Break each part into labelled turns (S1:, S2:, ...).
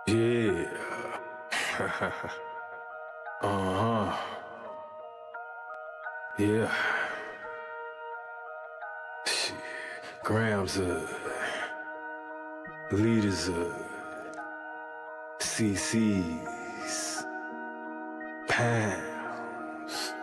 S1: Yeah. uh-huh. Yeah. Shit. Grams leaders CC's, pounds.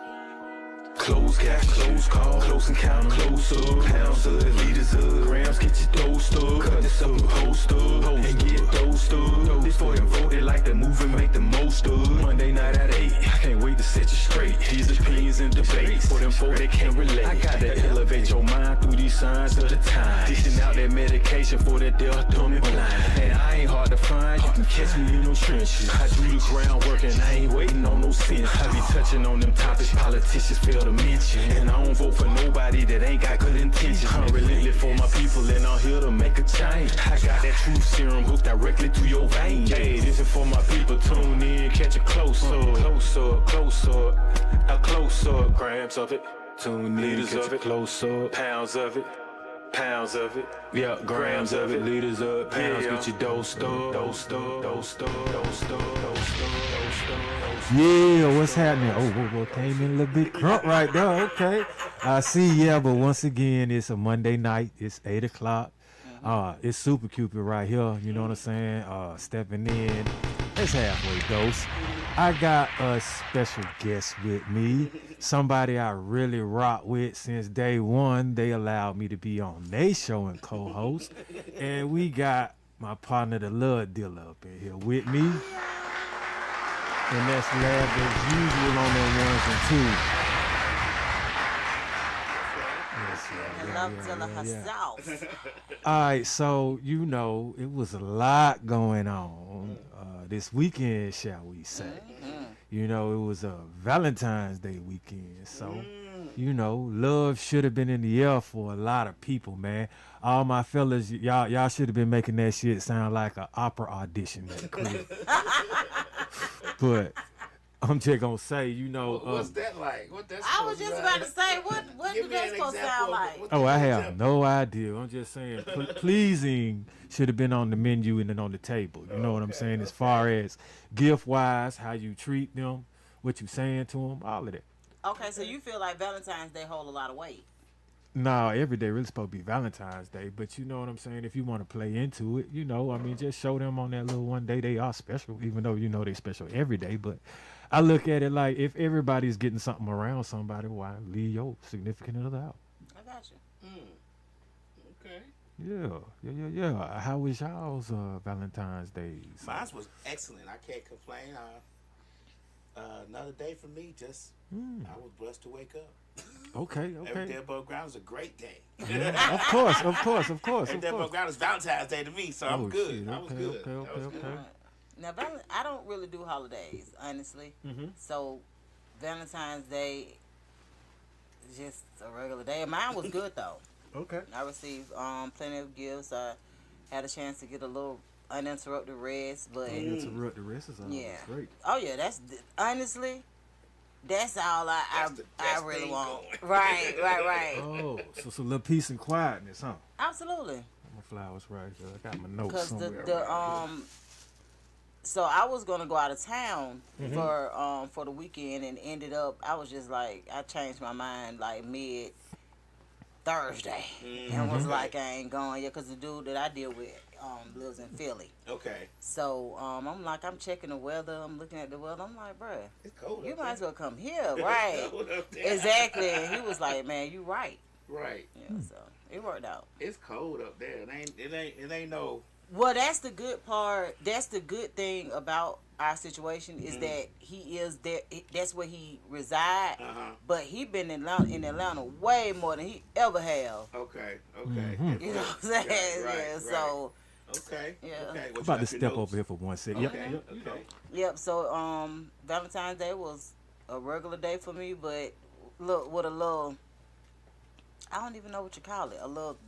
S1: Close cash, close call, close encounter, close up, pounds of leaders of grams, get your dosed up, cut this up and post up, and get dosed up. This for them voted like the movie, make the most of. Monday night at 8, I can't wait to set you straight. These opinions and debates, for them folk that can't relate. I gotta elevate your mind through these signs of the time. Dishing out that medication for that death, dumb and blind. And I ain't hard to find, you can catch me in those trenches. I do the groundwork and I ain't waiting on no sense. I be touching on them topics politicians fail to mention. And I don't vote for nobody that ain't got good intentions. I'm relentless for my people and I'm here to make a change. I got that truth serum hooked directly to your veins. Hey, this is for my people, tune in, catch a close up, close up, close up, a close up, grams of it, tune in, liters of it, close up, pounds of it. Pounds of it, yeah, grams of it, liters up, pounds, get your dosed up, dosed up, dosed up, dosed up, dosed up, dosed up.
S2: Yeah, what's happening? Oh, whoa, came in a little bit crunk right there. Okay, I see. Yeah, but once again, it's a Monday night. It's 8 o'clock. It's Super Cupid right here. You know what I'm saying? Stepping in. It's halfway dose. I got a special guest with me. Somebody I really rock with since day one. They allowed me to be on their show and co-host. And we got my partner, the Love Dealer, up in here with me. And that's Lab as usual on them ones and twos.
S3: Love Dealer herself.
S2: All right, so you know it was a lot going on this weekend, shall we say? You know, it was a Valentine's Day weekend, so you know, love should have been in the air for a lot of people, man. All my fellas, y'all should have been making that shit sound like an opera audition at the crib. But I'm just gonna say, you know,
S4: what's that like? What that's
S3: I was just about to say, what do that supposed to sound like?
S2: Oh, I have no idea. I'm just saying, pleasing should have been on the menu and then on the table. You know what I'm saying? As far as gift wise, how you treat them, what you saying to them, all of that.
S3: Okay, so you feel like Valentine's Day hold a lot of weight?
S2: No, every day really supposed to be Valentine's Day, but you know what I'm saying? If you want to play into it, you know, I mean, just show them on that little one day they are special, even though you know they special every day. But I look at it like if everybody's getting something around somebody, why leave your significant other out?
S3: I got you.
S4: Okay.
S2: Yeah. How was y'all's Valentine's Days?
S4: Mine was excellent. I can't complain. Another day for me. Just I was blessed to wake up.
S2: Okay.
S4: Every day above ground is a great day.
S2: Yeah, of course.
S4: Every day above ground is Valentine's Day to me, so I'm good.
S2: Shit.
S4: I was good.
S2: Okay.
S3: Now, I don't really do holidays, honestly. So, Valentine's Day is just a regular day. Mine was good, though.
S2: Okay.
S3: I received plenty of gifts. I had a chance to get a little uninterrupted rest, but
S2: Uninterrupted rest is always great.
S3: Oh yeah, honestly, that's all I really want.
S4: Going.
S3: Right.
S2: Oh, so it's a little peace and quietness, huh?
S3: Absolutely.
S2: My flowers right there. I got my notes
S3: Because
S2: somewhere.
S3: so I was gonna go out of town for the weekend, and ended up I was just like I changed my mind like mid Thursday, and was like I ain't going yet because the dude that I deal with lives in Philly.
S4: Okay.
S3: So I'm like I'm checking the weather. I'm looking at the weather. I'm like, bruh,
S4: It's cold.
S3: you might as well come here, right?
S4: It's cold up there.
S3: Exactly. And he was like, man, you right.
S4: Right.
S3: Yeah. So it worked out.
S4: It's cold up there. It ain't no.
S3: Well, that's the good part. That's the good thing about our situation is that he is there. That's where he reside. But he been in Atlanta way more than he ever have.
S4: Okay.
S3: You know what I'm saying?
S4: Right.
S3: So.
S4: Okay.
S3: Yeah.
S4: Okay.
S2: I'm about to step over here for one second.
S4: Okay.
S3: Yep. So Valentine's Day was a regular day for me, but look with a little. I don't even know what you call it. A little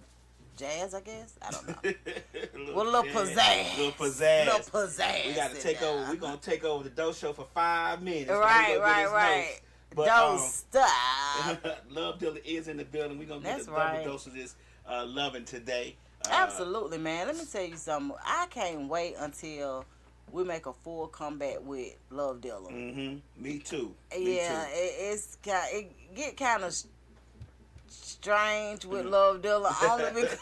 S3: jazz, I guess. I don't know. With a little pizzazz.
S4: Little pizzazz.
S3: We
S4: We gotta take over. We're gonna take over the dough show for 5 minutes.
S3: Right.
S4: But,
S3: Don't stop.
S4: Love Dealer is in the building. We're going to get
S3: That's
S4: a
S3: right.
S4: double dose of this loving today.
S3: Absolutely, man. Let me tell you something. I can't wait until we make a full comeback with Love Dealer.
S4: Me too.
S3: Yeah, it get kind of strange with Love Dealer only because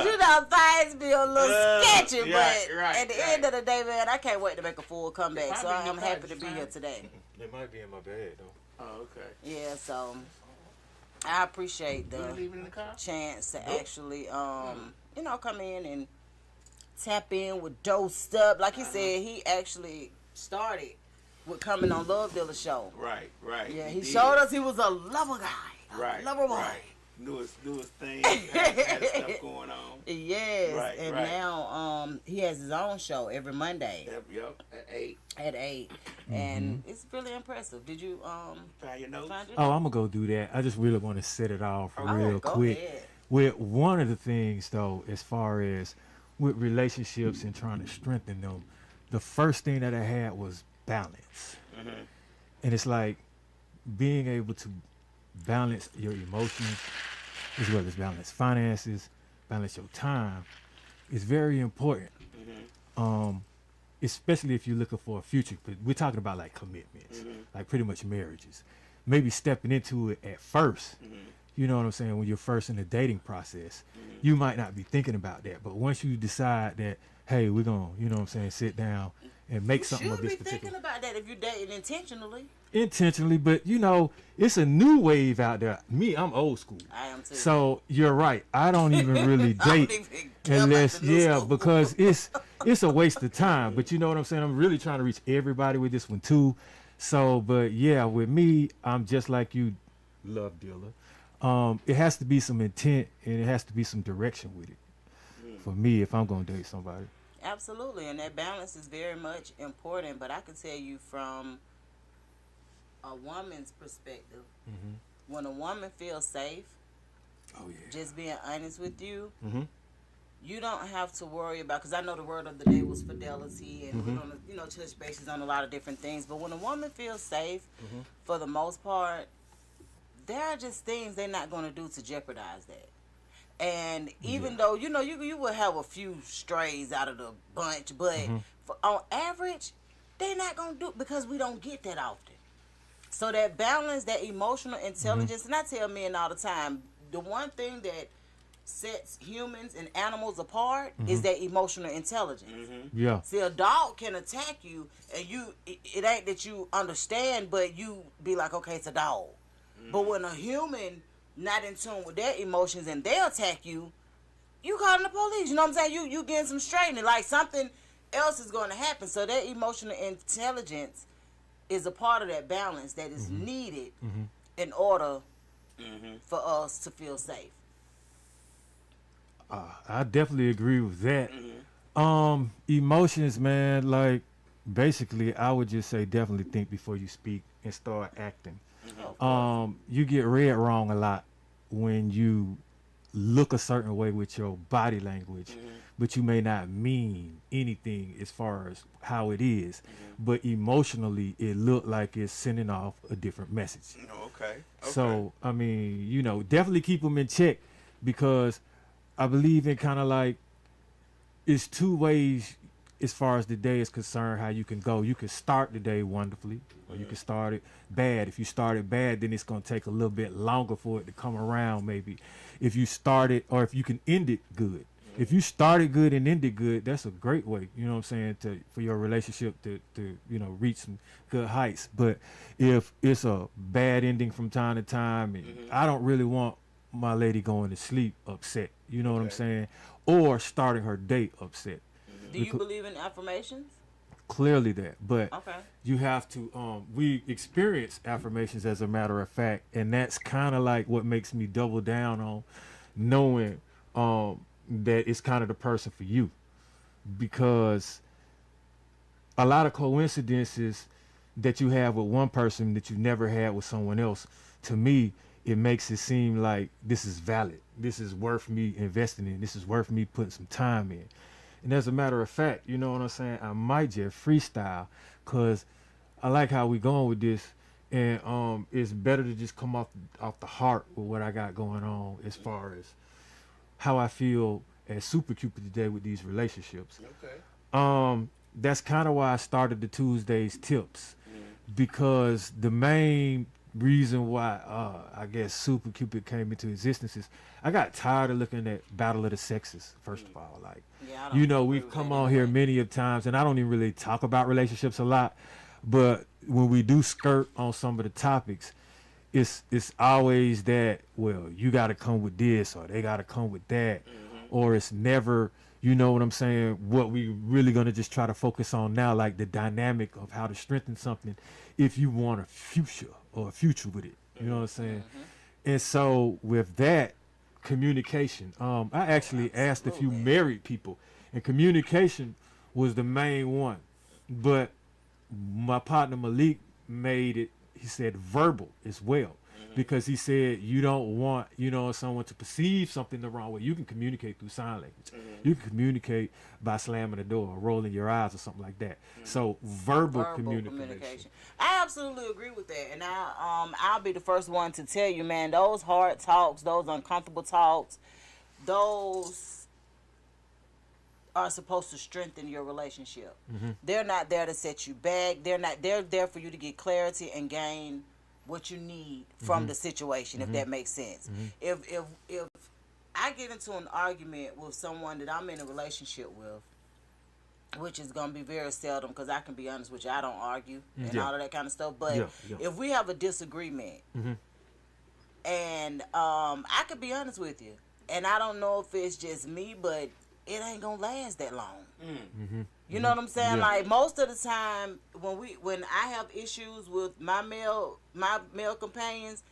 S3: you know things be a little sketchy. But at the end of the day, man, I can't wait to make a full comeback. So I'm happy to be here today.
S2: They might be in my bed though.
S4: Oh, okay.
S3: Yeah, so I appreciate
S4: You
S3: the
S4: leaving in the car?
S3: chance to actually, you know, come in and tap in with Dosed Up. Like he said, he actually started with coming on Love Dealer show.
S4: Right.
S3: Yeah,
S4: He
S3: he
S4: did.
S3: showed us he was a lover guy,
S4: Right.
S3: lover boy.
S4: Right. Newest thing, had stuff going on.
S3: Yes,
S4: Right,
S3: and
S4: right.
S3: now he has his own show every Monday
S4: Yep. At 8.
S3: at 8, and it's really impressive. Did you
S4: Find your notes.
S3: find it?
S2: Oh, I'm gonna go do that. I just really want to set it off
S3: Oh,
S2: real
S3: go
S2: quick.
S3: ahead.
S2: With one of the things though, as far as with relationships and trying to strengthen them, the first thing that I had was balance. And it's like being able to balance your emotions as well as balance finances, balance your time is very important. Especially if you're looking for a future. But we're talking about like commitments, like pretty much marriages. Maybe stepping into it at first. You know what I'm saying? When you're first in the dating process, you might not be thinking about that. But once you decide that, hey, we're gonna, you know what I'm saying, sit down and make something
S3: You
S2: of
S3: should
S2: this
S3: be
S2: particular.
S3: thinking about that if you're dating intentionally.
S2: Intentionally, but you know, it's a new wave out there. Me, I'm old school.
S3: I am too.
S2: So you're right. I don't even really
S3: I don't
S2: date
S3: even care about
S2: unless
S3: the new school.
S2: because it's a waste of time. But you know what I'm saying? I'm really trying to reach everybody with this one too. So, but yeah, with me, I'm just like you, Love Dealer. It has to be some intent and it has to be some direction with it. For me, if I'm gonna date somebody.
S3: Absolutely, and that balance is very much important. But I can tell you from a woman's perspective, when a woman feels safe,
S2: Oh yeah.
S3: just being honest with you,
S2: Mhm.
S3: you don't have to worry about, because I know the word of the day was fidelity, and we're gonna, you know, touch bases on a lot of different things. But when a woman feels safe, for the most part, there are just things they're not going to do to jeopardize that. And even though, you know, you will have a few strays out of the bunch, but on average, they're not going to do it because we don't get that often. So that balance, that emotional intelligence, and I tell men all the time, the one thing that sets humans and animals apart is that emotional intelligence.
S2: Yeah.
S3: See, a dog can attack you, and it ain't that you understand, but you be like, okay, it's a dog. But when a human not in tune with their emotions and they attack you, you calling the police. You know what I'm saying? You getting some straightening. Like something else is going to happen. So that emotional intelligence is a part of that balance that is needed in order for us to feel safe.
S2: I definitely agree with that. Emotions, man, like basically I would just say definitely think before you speak and start acting. You get read wrong a lot when you look a certain way with your body language, but you may not mean anything as far as how it is. But emotionally, it look like it's sending off a different message.
S4: Okay.
S2: So, I mean, you know, definitely keep them in check because I believe in kind of like it's two ways as far as the day is concerned, how you can go. You can start the day wonderfully or you can start it bad. If you start it bad, then it's going to take a little bit longer for it to come around maybe. If you start it or if you can end it good. If you started good and ended good, that's a great way, you know what I'm saying, for your relationship to you know, reach some good heights. But if it's a bad ending from time to time, and I don't really want my lady going to sleep upset, you know what I'm saying, or starting her date upset.
S3: Do you believe in affirmations?
S2: Clearly that, but
S3: Okay.
S2: you have to, we experience affirmations as a matter of fact, and that's kind of like what makes me double down on knowing that it's kind of the person for you, because a lot of coincidences that you have with one person that you never had with someone else, to me, it makes it seem like this is valid. This is worth me investing in. This is worth me putting some time in. And as a matter of fact, you know what I'm saying, I might just freestyle, because I like how we going with this, and it's better to just come off the heart with what I got going on as far as how I feel as Super Cupid today with these relationships.
S4: Okay.
S2: That's kind of why I started the Tuesdays tips, because the main reason why I guess Super Cupid came into existence is I got tired of looking at Battle of the Sexes. First of all, like,
S3: Yeah, I don't
S2: you know,
S3: agree
S2: we've
S3: with
S2: come
S3: that
S2: on
S3: anyway.
S2: here many of times, and I don't even really talk about relationships a lot, but when we do skirt on some of the topics, it's always that, well, you got to come with this or they got to come with that, or it's never, you know what I'm saying, what we really going to just try to focus on now, like the dynamic of how to strengthen something if you want a future with it. You know what I'm saying? And so with that, communication, I actually asked a few
S3: Absolutely.
S2: married people, and communication was the main one. But my partner Malik made it, he said verbal as well, because he said you don't want, you know, someone to perceive something the wrong way. You can communicate through sign language. You can communicate by slamming the door or rolling your eyes or something like that. So verbal communication.
S3: I absolutely agree with that, and I'll be the first one to tell you, man, those hard talks, those uncomfortable talks, those are supposed to strengthen your relationship. They're not there to set you back. They're there for you to get clarity and gain what you need from the situation, if that makes sense. If I get into an argument with someone that I'm in a relationship with, which is going to be very seldom, because I can be honest with you, I don't argue and all of that kind of stuff, but if we have a disagreement, and I could be honest with you, and I don't know if it's just me, but it ain't gonna last that long. You know what I'm saying?
S2: Yeah.
S3: Like, most of the time when I have issues with my male companions,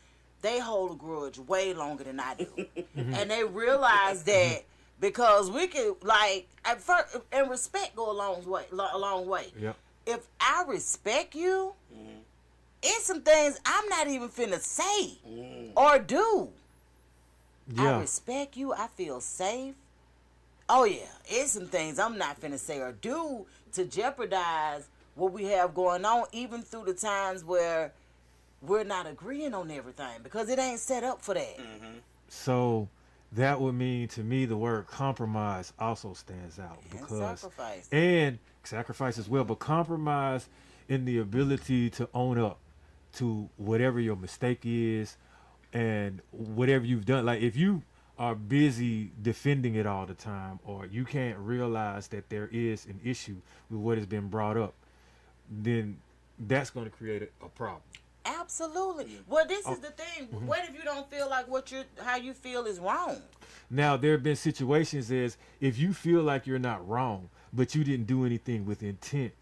S3: they hold a grudge way longer than I do. And they realize that, because we can, like, at first, and respect go a long way.
S2: Yep.
S3: If I respect you, it's some things I'm not even finna say or do.
S2: Yeah.
S3: I respect you. I feel safe. Oh yeah, it's some things I'm not finna say or do to jeopardize what we have going on, even through the times where we're not agreeing on everything, because it ain't set up for that.
S2: So that would mean, to me, the word compromise also stands out, because sacrifice as well, but compromise in the ability to own up to whatever your mistake is and whatever you've done. Like, if you are busy defending it all the time, or you can't realize that there is an issue with what has been brought up, then that's going to create a problem.
S3: Absolutely. Well, this is the thing. What if you don't feel like how you feel is wrong?
S2: Now, there have been situations as, if you feel like you're not wrong, but you didn't do anything with intent,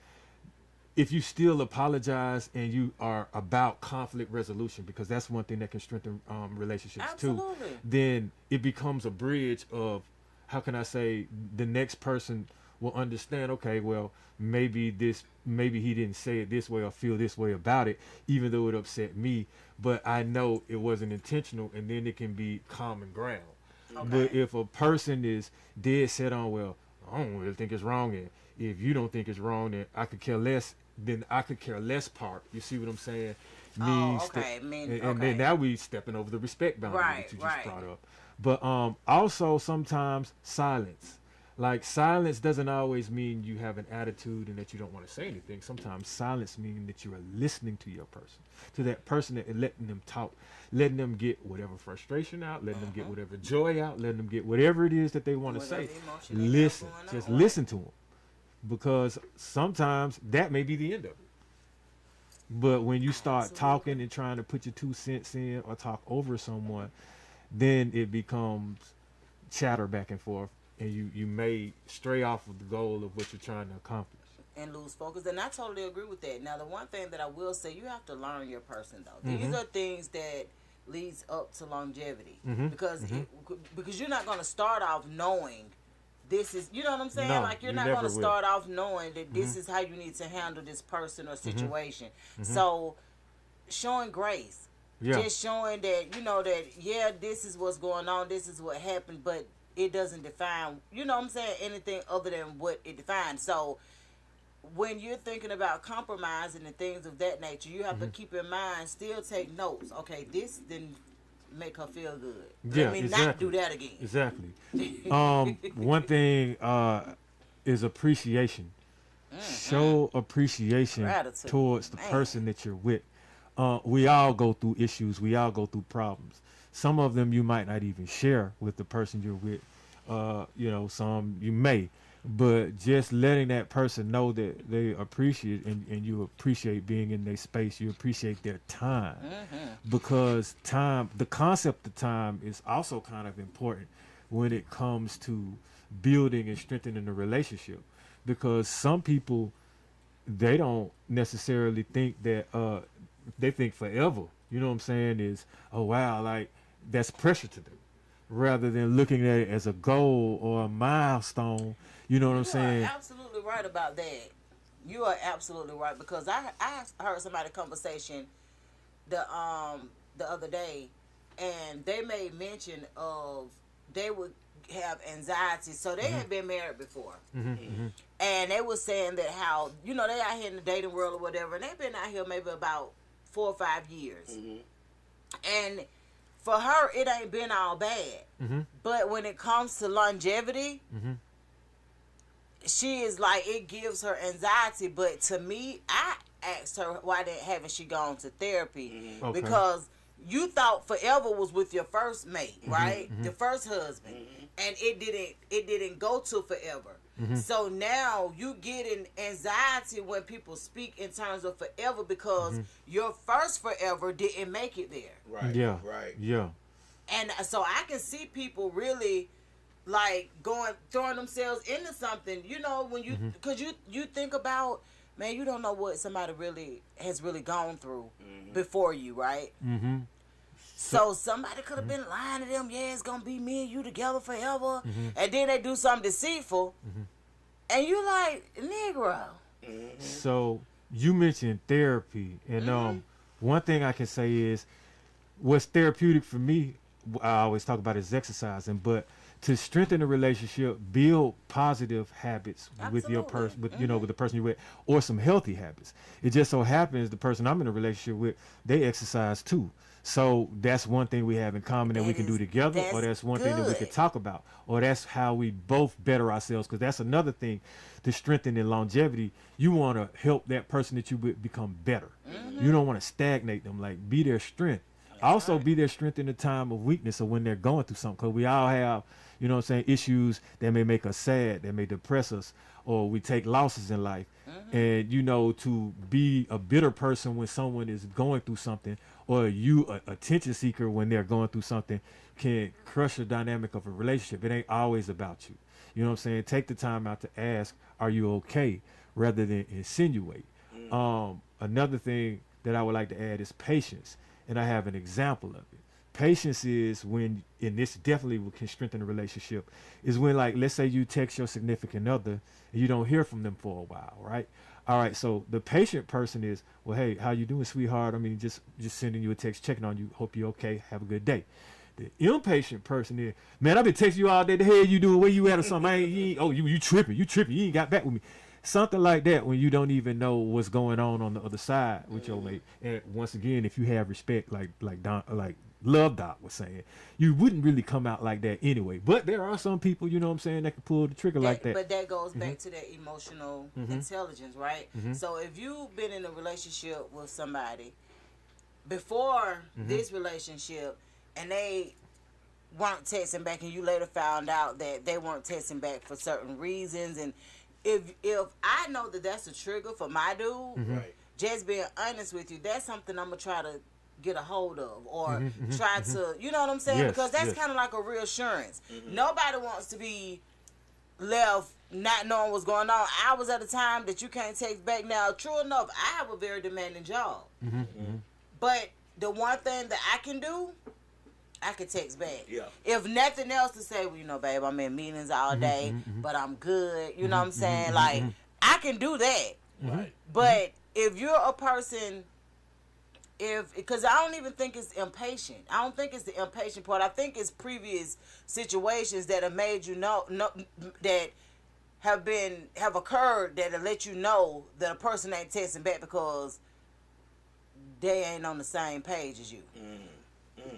S2: if you still apologize and you are about conflict resolution, because that's one thing that can strengthen relationships too, then it becomes a bridge of, how can I say, the next person will understand, okay, well, maybe he didn't say it this way or feel this way about it, even though it upset me, but I know it wasn't intentional, and then it can be common ground. But if a person is dead set on, well, I don't really think it's wrong, and if you don't think it's wrong, then I could care less, then I could care less part. You see what I'm saying? And then now we stepping over the respect boundary that you just brought up. But also sometimes silence. Like, silence doesn't always mean you have an attitude and that you don't want to say anything. Sometimes silence means that you are listening to your person, to that person, and letting them talk, letting them get whatever frustration out, letting them get whatever joy out, letting them get whatever it is that they want to say. Listen, just listen to them. Because sometimes that may be the end of it. But when you start talking and trying to put your 2 cents in or talk over someone, then it becomes chatter back and forth, and you may stray off of the goal of what you're trying to accomplish.
S3: And lose focus. And I totally agree with that. Now, the one thing that I will say, you have to learn your person, though. These are things that leads up to longevity. Because you're not going to start off knowing this is, you know what I'm saying?
S2: No,
S3: like, you're
S2: you
S3: not
S2: never
S3: going to
S2: will.
S3: start off knowing that this is how you need to handle this person or situation. So, showing grace.
S2: Yeah.
S3: Just showing that, you know, that, yeah, this is what's going on, this is what happened, but it doesn't define, you know what I'm saying, anything other than what it defines. So, when you're thinking about compromising and things of that nature, you have to keep in mind, still take notes. Okay, this didn't make her feel good.
S2: Yeah,
S3: Let me not
S2: exactly.
S3: do that again.
S2: Exactly. One thing is appreciation. Show appreciation
S3: Gratitude.
S2: towards the
S3: Man.
S2: person that you're with. We all go through issues. We all go through problems. Some of them you might not even share with the person you're with. Some you may. But just letting that person know that they appreciate and you appreciate being in their space, you appreciate their time. Because time, the concept of time is also kind of important when it comes to building and strengthening a relationship. Because some people, they don't necessarily think that, they think forever, you know what I'm saying, is, oh wow, like that's pressure to them. Rather than looking at it as a goal or a milestone, you know what I'm saying?
S3: You are absolutely right about that. You are absolutely right, because I heard somebody conversation the other day, and they made mention of they would have anxiety. So they had been married before, and they were saying that how they out here in the dating world or whatever, and they've been out here maybe about 4 or 5 years, and for her, it ain't been all bad. But when it comes to longevity, she is like, it gives her anxiety. But to me, I asked her, why haven't she gone to therapy?
S2: Okay.
S3: Because you thought forever was with your first mate, right? The first husband. And it didn't go to forever. So now you getting anxiety when people speak in terms of forever, because your first forever didn't make it there.
S4: Right.
S2: Yeah.
S4: Right.
S2: Yeah.
S3: And so I can see people really like throwing themselves into something, when you, because you think about, man, you don't know what somebody really has gone through before you, right? So somebody could have been lying to them, yeah, it's gonna be me and you together forever, and then they do something deceitful, and you like, Negro.
S2: So you mentioned therapy, and one thing I can say is, what's therapeutic for me, I always talk about is exercising, but to strengthen a relationship, build positive habits with your person, with the person you're with, or some healthy habits. It just so happens the person I'm in a relationship with, they exercise too. So that's one thing we have in common that we can do together, or that's one thing that we can talk about, or that's how we both better ourselves. Because that's another thing to strengthen in longevity. You want to help that person that you with become better. You don't want to stagnate them. Like, be their strength. Also be their strength in the time of weakness or when they're going through something. Because we all have, issues that may make us sad, that may depress us, or we take losses in life. And, to be a bitter person when someone is going through something, or you a attention seeker when they're going through something, can crush the dynamic of a relationship. It ain't always about you. You know what I'm saying? Take the time out to ask, are you okay? Rather than insinuate. Another thing that I would like to add is patience. And I have an example of it. Patience is when, and this definitely can strengthen a relationship, is when, like, let's say you text your significant other and you don't hear from them for a while, right? All right, so the patient person is, well, hey, how you doing, sweetheart? I mean, just sending you a text, checking on you, hope you're okay, have a good day. The impatient person is, man, I've been texting you all day, the hell you doing, where you at or something? You tripping, you ain't got back with me. Something like that, when you don't even know what's going on the other side with your mate. And once again, if you have respect, like Love Doc was saying, you wouldn't really come out like that anyway. But there are some people, you know what I'm saying, that can pull the trigger like that.
S3: But that goes back to that emotional intelligence, right? So if you've been in a relationship with somebody before this relationship, and they weren't texting back, and you later found out that they weren't texting back for certain reasons, and if I know that that's a trigger for my dude, just being honest with you, that's something I'm gonna try to get a hold of, or try to, you know what I'm saying?
S2: Yes,
S3: because that's kind of like a reassurance. Nobody wants to be left not knowing what's going on hours at a time that you can't text back. Now, true enough, I have a very demanding job, but the one thing that I can do, I can text back. Yeah. If nothing else, to say, well, babe, I'm in meetings all day, but I'm good. You know what I'm saying? Like, I can do that.
S4: Right.
S3: But if you're a person, because I don't even think it's impatient. I don't think it's the impatient part. I think it's previous situations that have made you know that have occurred that'll let you know that a person ain't texting back because they ain't on the same page as you.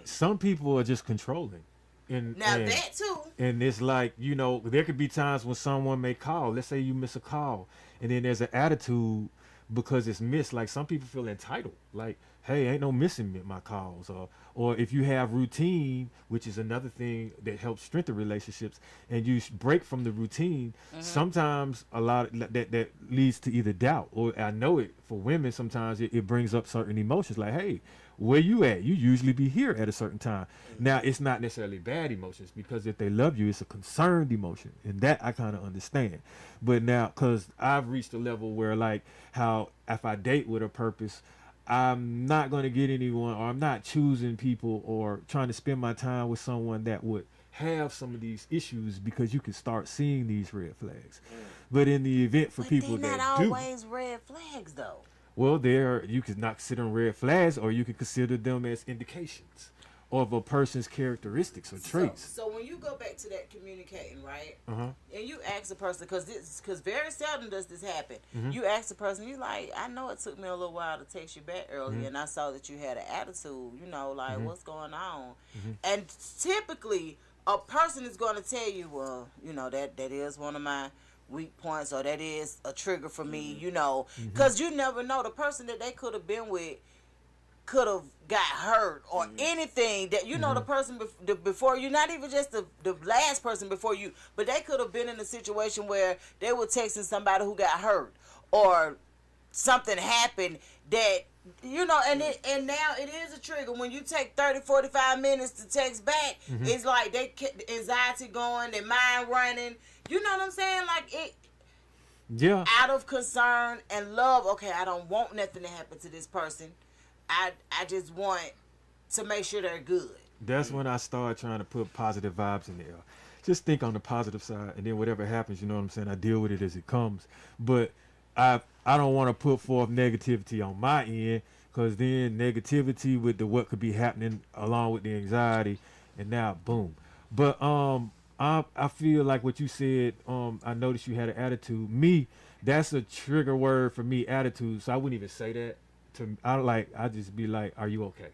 S2: Some people are just controlling. And
S3: That too.
S2: And it's like, there could be times when someone may call. Let's say you miss a call, and then there's an attitude because it's missed. Like, some people feel entitled. Like, hey, ain't no missing my calls. Or if you have routine, which is another thing that helps strengthen relationships, and you break from the routine, sometimes a lot of that leads to either doubt, or I know it for women, sometimes it brings up certain emotions like, hey, where you at? You usually be here at a certain time. Now, it's not necessarily bad emotions, because if they love you, it's a concerned emotion, and that I kind of understand. But now, because I've reached a level where, like, how if I date with a purpose, I'm not going to get anyone, or I'm not choosing people or trying to spend my time with someone that would have some of these issues, because you can start seeing these red flags. But in the event for people
S3: they're
S2: that
S3: not
S2: do,
S3: always red flags though.
S2: well, you could not consider them red flags, or you could consider them as indications of a person's characteristics or traits.
S3: So when you go back to that communicating, right?
S2: Uh-huh.
S3: And you ask a person, because very seldom does this happen.
S2: Mm-hmm.
S3: You ask the person, you like, I know it took me a little while to text you back earlier, and I saw that you had an attitude. Like, what's going on? And typically, a person is going to tell you, well, that is one of my weak points, or that is a trigger for me. Because you never know, the person that they could have been with could have got hurt, or anything that the person before you, not even just the last person before you, but they could have been in a situation where they were texting somebody who got hurt, or something happened that and now it is a trigger when you take 30-45 minutes to text back. It's like they anxiety going, their mind running, you know what I'm saying, like it.
S2: Yeah.
S3: Out of concern and love, okay, I don't want nothing to happen to this person. I just want to make sure they're good.
S2: That's when I start trying to put positive vibes in the air. Just think on the positive side, and then whatever happens, you know what I'm saying, I deal with it as it comes. But I don't want to put forth negativity on my end, because then negativity with what could be happening along with the anxiety, and now boom. But I feel like what you said, I noticed you had an attitude. Me, that's a trigger word for me, attitude. So I wouldn't even say that. I just be like, are you okay?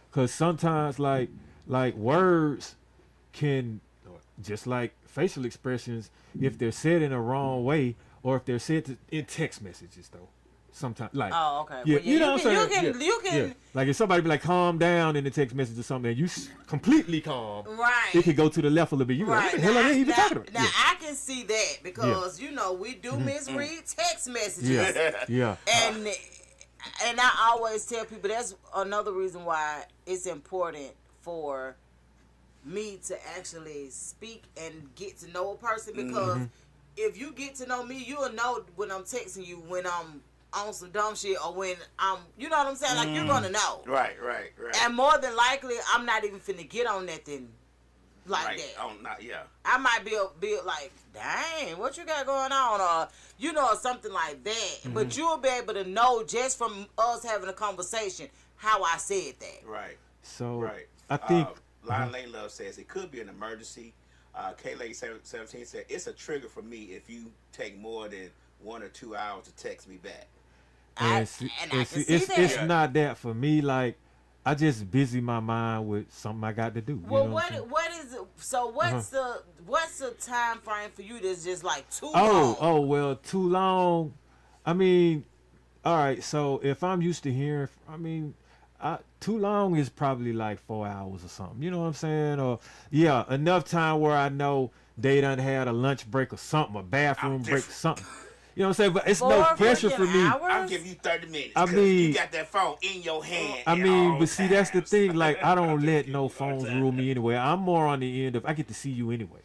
S2: Because sometimes like words can, just like facial expressions, if they're said in a wrong way, or if they're said in text messages though, sometimes like,
S3: oh, okay,
S2: yeah,
S3: well,
S2: you know what I'm saying?
S3: You can
S2: like if somebody be like, calm down in the text message or something, and you completely calm,
S3: right?
S2: It could go to the left a little bit. You
S3: right.
S2: Like, what the hell are they even talking about?
S3: Now I can see that, because we do misread text messages.
S2: Yeah.
S3: And I always tell people that's another reason why it's important for me to actually speak and get to know a person, because if you get to know me, you'll know when I'm texting you, when I'm on some dumb shit, or when I'm, you know what I'm saying? Like, you're gonna know.
S4: Right.
S3: And more than likely, I'm not even finna get on nothing like that. I might be like, dang, what you got going on, or or something like that. But you'll be able to know just from us having a conversation how I said that.
S4: Right.
S2: So I think
S4: Lion Lane Love says it could be an emergency. K-Lady 17 said it's a trigger for me if you take more than 1 or 2 hours to text me back.
S3: I can see that.
S2: It's not that for me. Like, I just busy my mind with something I got to do.
S3: Well, what is it? So what's the time frame for you that's just like too long?
S2: Oh, well, too long. I mean, all right. So if I'm used to hearing, too long is probably like 4 hours or something. You know what I'm saying? Or enough time where I know they done had a lunch break or something, a bathroom break or something. You know what I'm saying? But it's no pressure for me.
S4: I'll give you 30 minutes. You got that phone in your hand.
S2: But see, that's the thing. Like, I don't let no phones rule me anyway. I'm more on the end of, I get to see you anyway.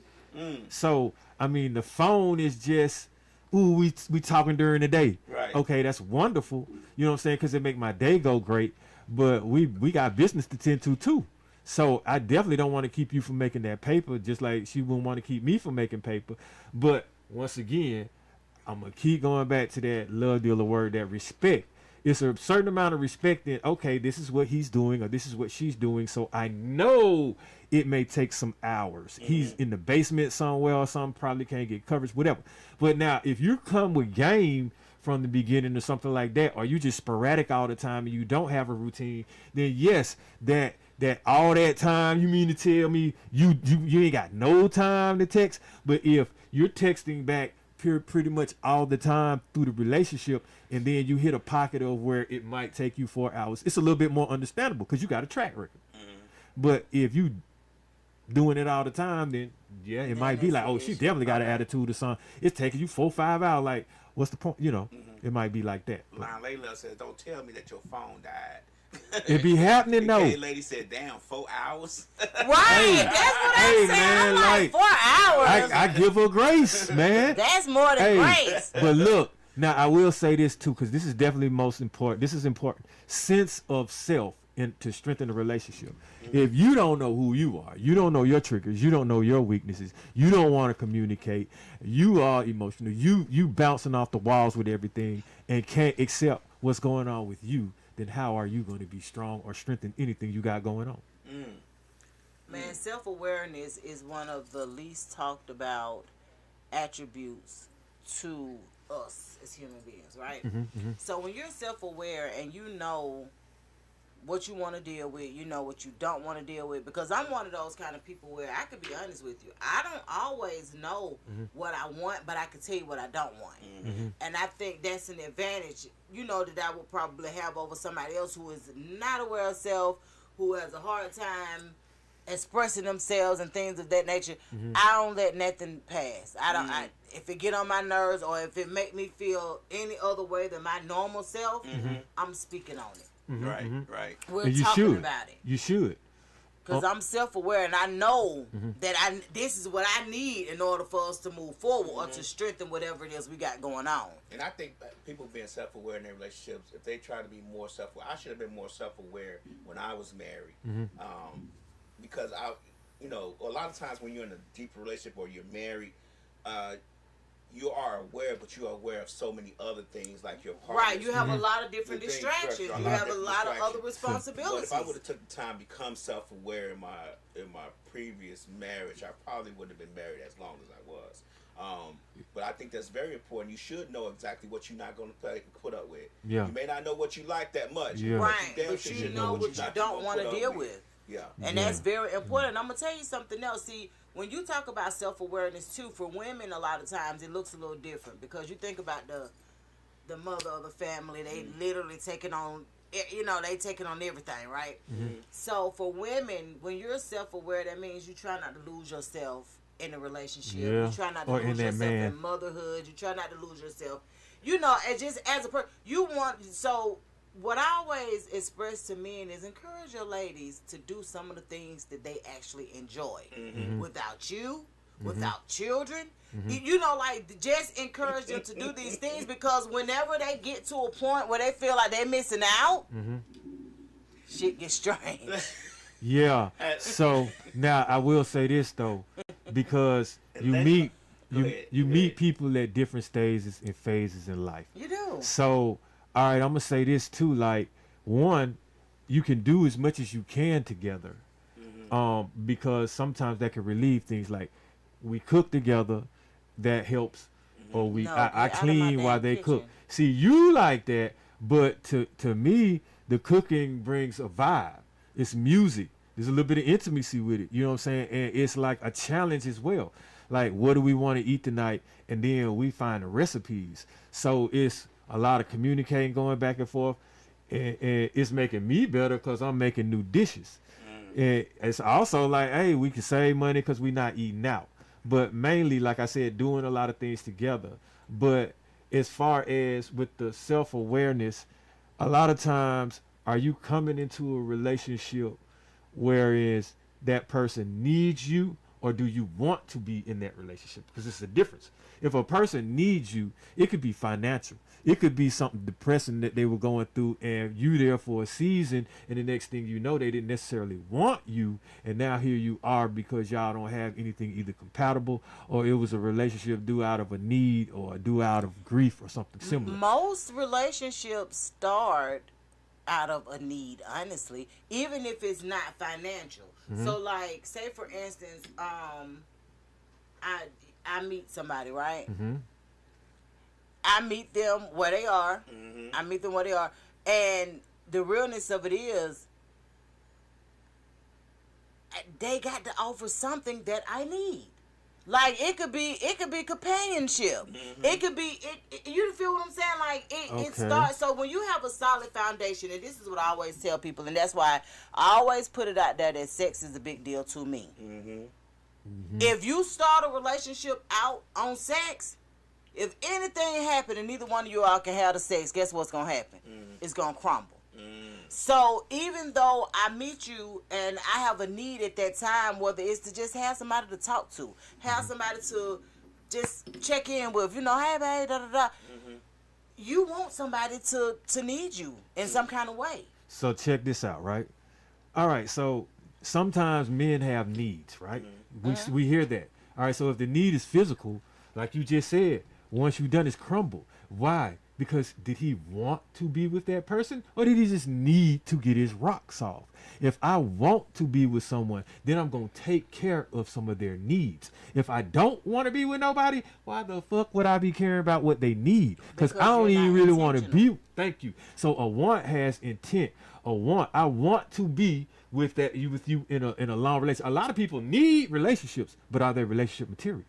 S2: So, the phone is just, we talking during the day.
S4: Right.
S2: Okay, that's wonderful. You know what I'm saying? Because it make my day go great. But we got business to tend to too. So I definitely don't want to keep you from making that paper, just like she wouldn't want to keep me from making paper. But once again, I'm going to keep going back to that love dealer word, that respect. it's a certain amount of respect that, okay, this is what he's doing or this is what she's doing. So I know it may take some hours. He's in the basement somewhere or something, probably can't get coverage, whatever. But now if you come with game from the beginning or something like that, or you just sporadic all the time and you don't have a routine, then yes, that all that time, you mean to tell me you ain't got no time to text? But if you're texting back pretty much all the time through the relationship, and then you hit a pocket of where it might take you 4 hours, it's a little bit more understandable because you got a track record. But if you doing it all the time, then yeah, it might be like, oh, she definitely got an attitude or something. It's taking you 4-5 hours. Like, what's the point? You know, it might be like that.
S4: Layla says, "Don't tell me that your phone died."
S2: It be happening though.
S4: The lady said, "Damn, 4 hours."
S3: Right, that's what I'm saying.
S2: Man,
S3: I'm like 4 hours.
S2: I give her grace, man.
S3: That's more than grace.
S2: But look, now I will say this too, because this is definitely most important. This is important. Sense of self to strengthen the relationship. If you don't know who you are, you don't know your triggers, you don't know your weaknesses, you don't want to communicate, you are emotional, you bouncing off the walls with everything and can't accept what's going on with you, then how are you going to be strong or strengthen anything you got going on?
S3: Man, self-awareness is one of the least talked about attributes to us as human beings, right? So when you're self-aware and you know what you want to deal with, you know what you don't want to deal with, because I'm one of those kind of people where I could be honest with you. I don't always know what I want, but I can tell you what I don't want. And I think that's an advantage, you know, that I would probably have over somebody else who is not aware of self, who has a hard time expressing themselves and things of that nature. I don't let nothing pass. I don't. If it get on my nerves or if it make me feel any other way than my normal self, I'm speaking on it.
S4: Right.
S3: We're
S2: And you
S3: talking
S2: should.
S3: about it.
S2: You should.
S3: Because I'm self-aware and I know that this is what I need in order for us to move forward or to strengthen whatever it is we got going on.
S4: And I think that people being self-aware in their relationships, if they try to be more self-aware, I should have been more self-aware when I was married. Because a lot of times when you're in a deep relationship or you're married, you are aware, but you are aware of so many other things like your partner.
S3: Right, you have a lot of different distractions. You have a lot of other responsibilities.
S4: But if I would have took the time to become self-aware in my previous marriage, I probably wouldn't have been married as long as I was. But I think that's very important. You should know exactly what you're not going to put up with.
S2: Yeah.
S4: You may not know what you like that much.
S2: Yeah.
S3: Right, but you know what you don't want to deal with.
S4: Yeah.
S3: And that's very important. I'm going to tell you something else. See, when you talk about self-awareness too, for women a lot of times it looks a little different because you think about the mother of the family, they literally taking on, they taking on everything, right? So for women, when you're self-aware, that means you try not to lose yourself in a relationship.
S2: Yeah.
S3: You try not to
S2: Or
S3: lose
S2: in that
S3: yourself
S2: man.
S3: in motherhood. You try not to lose yourself. And just as a person, what I always express to men is encourage your ladies to do some of the things that they actually enjoy without you, without children. Just encourage them to do these things because whenever they get to a point where they feel like they're missing out, shit gets strange.
S2: Yeah. So now I will say this though, because you meet people at different stages and phases in life.
S3: You do.
S2: So, all right, I'm gonna say this too. Like, one, you can do as much as you can together, because sometimes that can relieve things. Like, we cook together, that helps, or I clean while they cook. See, you like that, but to me, the cooking brings a vibe. It's music. There's a little bit of intimacy with it. You know what I'm saying? And it's like a challenge as well. Like, what do we want to eat tonight? And then we find the recipes. So it's a lot of communicating, going back and forth, and it's making me better because I'm making new dishes. And it's also like, hey, we can save money because we're not eating out. But mainly, like I said, doing a lot of things together. But as far as with the self-awareness, a lot of times, are you coming into a relationship whereas that person needs you, or do you want to be in that relationship? Because it's a difference. If a person needs you, it could be financial. It could be something depressing that they were going through, and you there for a season, and the next thing you know, they didn't necessarily want you, and now here you are because y'all don't have anything either compatible, or it was a relationship due out of a need or due out of grief or something similar.
S3: Most relationships start out of a need, honestly, even if it's not financial. So, like, say for instance, I meet somebody, right? I meet them where they are. I meet them where they are. And the realness of it is, they got to offer something that I need. Like, it could be companionship. It could be, you feel what I'm saying? Like, it starts, so when you have a solid foundation, and this is what I always tell people, and that's why I always put it out there that sex is a big deal to me. If you start a relationship out on sex, if anything happened and neither one of you all can have the sex, guess what's going to happen? It's going to crumble. So even though I meet you and I have a need at that time, whether it's to just have somebody to talk to, have somebody to just check in with, you know, hey, babe, da-da-da. You want somebody to need you in some kind of way.
S2: So check this out, right? All right, so sometimes men have needs, right? We hear that. All right, so if the need is physical, like you just said, once you've done is crumble. Why? Because did he want to be with that person, or did he just need to get his rocks off? If I want to be with someone, then I'm going to take care of some of their needs. If I don't want to be with nobody, why the fuck would I be caring about what they need? Because I don't even really want to be. Thank you. So a want has intent. I want to be with you in a long relationship. A lot of people need relationships, but are they relationship material?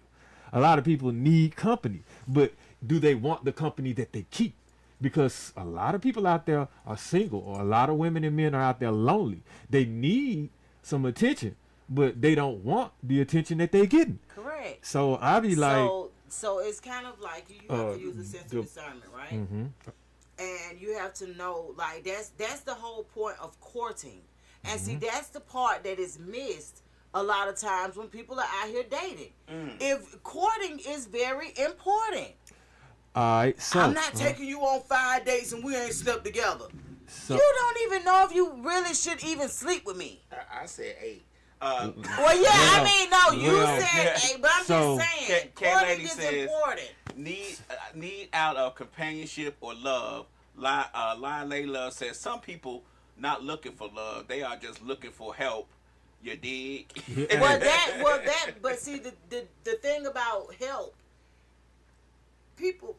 S2: A lot of people need company, but do they want the company that they keep? Because a lot of people out there are single, or a lot of women and men are out there lonely. They need some attention, but they don't want the attention that they're getting.
S3: Correct.
S2: So I be like,
S3: so it's kind of like you have to use a sense of discernment, right? And you have to know, like, that's the whole point of courting. And see, that's the part that is missed a lot of times when people are out here dating. If courting is very important.
S2: all right, so
S3: I'm not taking you on 5 dates and we ain't slept together.
S2: So,
S3: You don't even know if you really should even sleep with me.
S4: I said 8.
S3: Well, yeah, I mean, no, you said 8, but I'm
S2: So-
S3: just saying,
S4: Cat
S3: courting
S4: Lady
S3: is
S4: says-
S3: important.
S4: Need out of companionship or love. Lion Lay Love says some people not looking for love. They are just looking for help. You dig?
S3: But see, the thing about help, people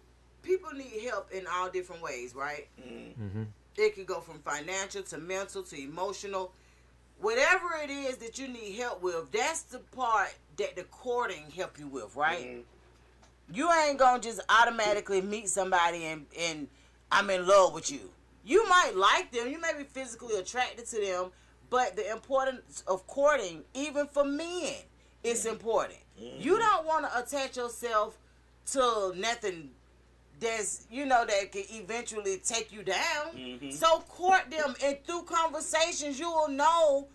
S3: need help in all different ways, right? It could go from financial to mental to emotional. Whatever it is that you need help with, that's the part that the courting help you with, right? You ain't gonna just automatically meet somebody and I'm in love with you. You might like them, you may be physically attracted to them, but the importance of courting, even for men, is important. You don't want to attach yourself to nothing that's, that can eventually take you down. So court them, and through conversations, you will know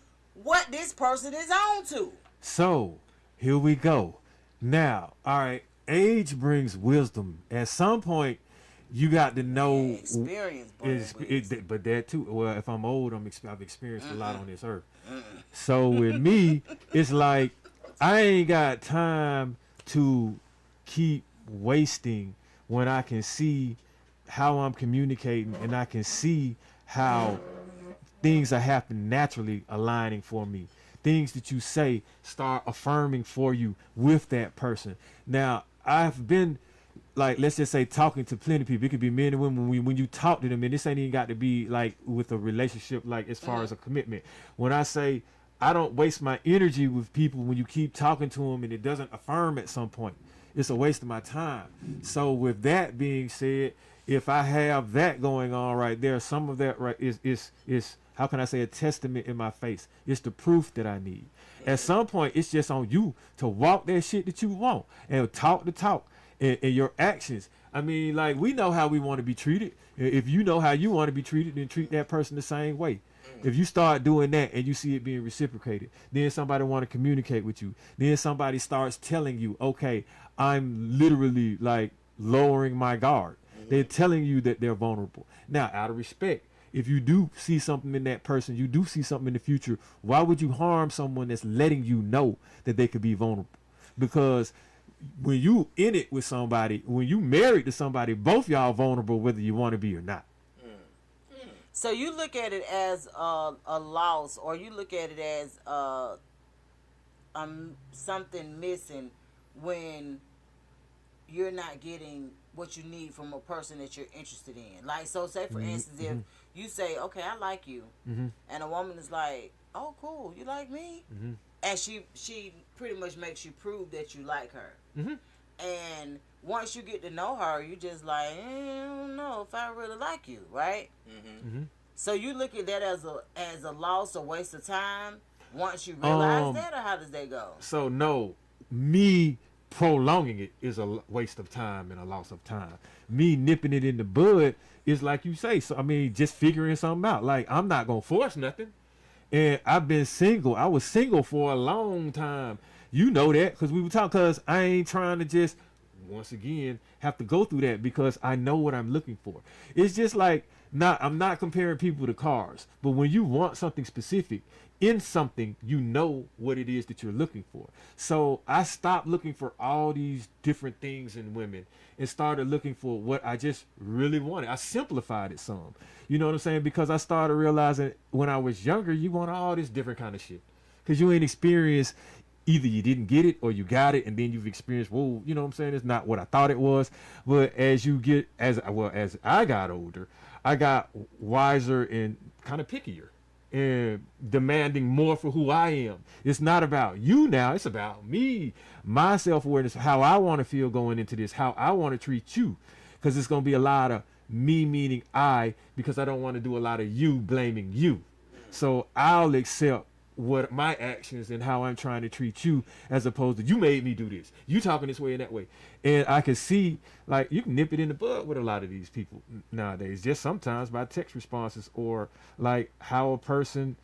S3: what this person is on to.
S2: So here we go. Now, all right, age brings wisdom. At some point, you got to know
S3: Experience,
S2: but that too. Well, if I'm old, I've experienced a lot on this earth. So with me, it's like I ain't got time to keep wasting when I can see how I'm communicating, and I can see how things are happening naturally, aligning for me. Things that you say start affirming for you with that person. Now, I've been, like, let's just say, talking to plenty of people. It could be men and women. When you talk to them, and this ain't even got to be like with a relationship, like as far as a commitment. When I say I don't waste my energy with people when you keep talking to them and it doesn't affirm at some point, it's a waste of my time. So with that being said, if I have that going on right there, some of that right is how can I say, a testament in my face. It's the proof that I need. At some point, it's just on you to walk that shit that you want and talk the talk. And your actions. I mean, like, we know how we want to be treated. If you know how you want to be treated, then treat that person the same way. If you start doing that and you see it being reciprocated, then somebody want to communicate with you. Then somebody starts telling you, okay, I'm literally like lowering my guard. They're telling you that they're vulnerable. Now, out of respect, if you do see something in that person, you do see something in the future, why would you harm someone that's letting you know that they could be vulnerable? Because when you in it with somebody, when you married to somebody, both y'all vulnerable whether you want to be or not.
S3: So you look at it as a loss, or you look at it as something missing when you're not getting what you need from a person that you're interested in. Like, so say for instance, if you say, okay, I like you, and a woman is like, oh, cool, you like me? And she pretty much makes you prove that you like her. And once you get to know her, you just like, I don't know if I really like you, right? So you look at that as a loss, a waste of time once you realize that, or how does that go?
S2: So no, me prolonging it is a waste of time and a loss of time. Me nipping it in the bud is like you say. So I mean, just figuring something out. Like, I'm not gonna force nothing. And I've been single. I was single for a long time. You know that because we were talking. Because I ain't trying to just once again have to go through that because I know what I'm looking for. It's just like, I'm not comparing people to cars, but when you want something specific in something, you know what it is that you're looking for. So I stopped looking for all these different things in women and started looking for what I just really wanted. I simplified it some, you know what I'm saying? Because I started realizing when I was younger, you want all this different kind of shit because you ain't experienced. Either you didn't get it or you got it and then you've experienced, whoa, you know what I'm saying? It's not what I thought it was. But as you get, as I got older, I got wiser and kind of pickier and demanding more for who I am. It's not about you now. It's about me, my self-awareness, how I want to feel going into this, how I want to treat you. Because it's going to be a lot of me meaning I, because I don't want to do a lot of you blaming you. So I'll accept what my actions and how I'm trying to treat you, as opposed to you made me do this, you talking this way and that way. And I can see, like, you can nip it in the bud with a lot of these people nowadays, just sometimes by text responses or like how a person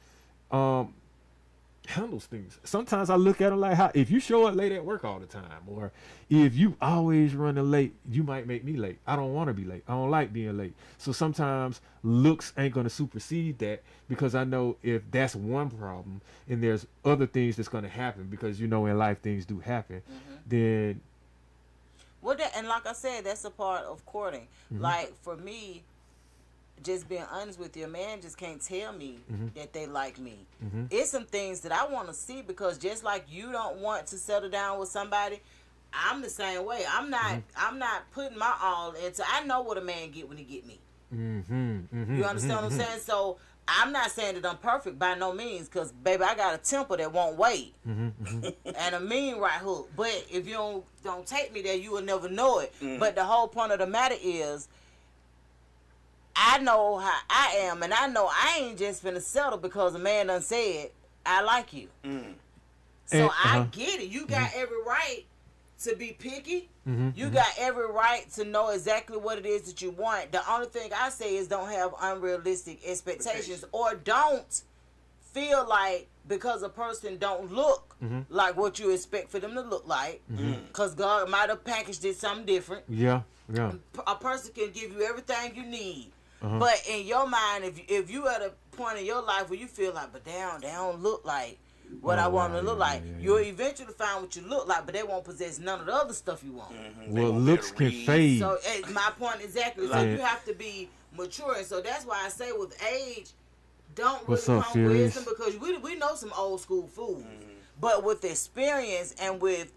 S2: handles things. Sometimes I look at them like, how if you show up late at work all the time, or if you always running late, you might make me late. I don't want to be late. I don't like being late. So sometimes looks ain't going to supersede that, because I know if that's one problem and there's other things that's going to happen, because you know in life things do happen, then
S3: and like I said, that's a part of courting. Like for me, just being honest with you, a man just can't tell me that they like me. It's some things that I want to see, because just like you don't want to settle down with somebody, I'm the same way. I'm not putting my all into. I know what a man get when he get me. You understand what I'm saying? So I'm not saying that I'm perfect by no means, because baby, I got a temper that won't wait and a mean right hook. But if you don't take me there, you will never know it. But the whole point of the matter is, I know how I am, and I know I ain't just finna settle because a man done said, I like you. So I get it. You got every right to be picky. You got every right to know exactly what it is that you want. The only thing I say is don't have unrealistic expectations, or don't feel like because a person don't look like what you expect for them to look like, because God might have packaged it something different. A person can give you everything you need. But in your mind, if you at a point in your life where you feel like, but they don't look like what I want them to look like, you'll eventually find what you look like, but they won't possess none of the other stuff you want.
S2: Well, looks can fade.
S3: So my point exactly. So you have to be mature, and so that's why I say with age, don't really come wisdom, because we know some old school fools, but with experience and with,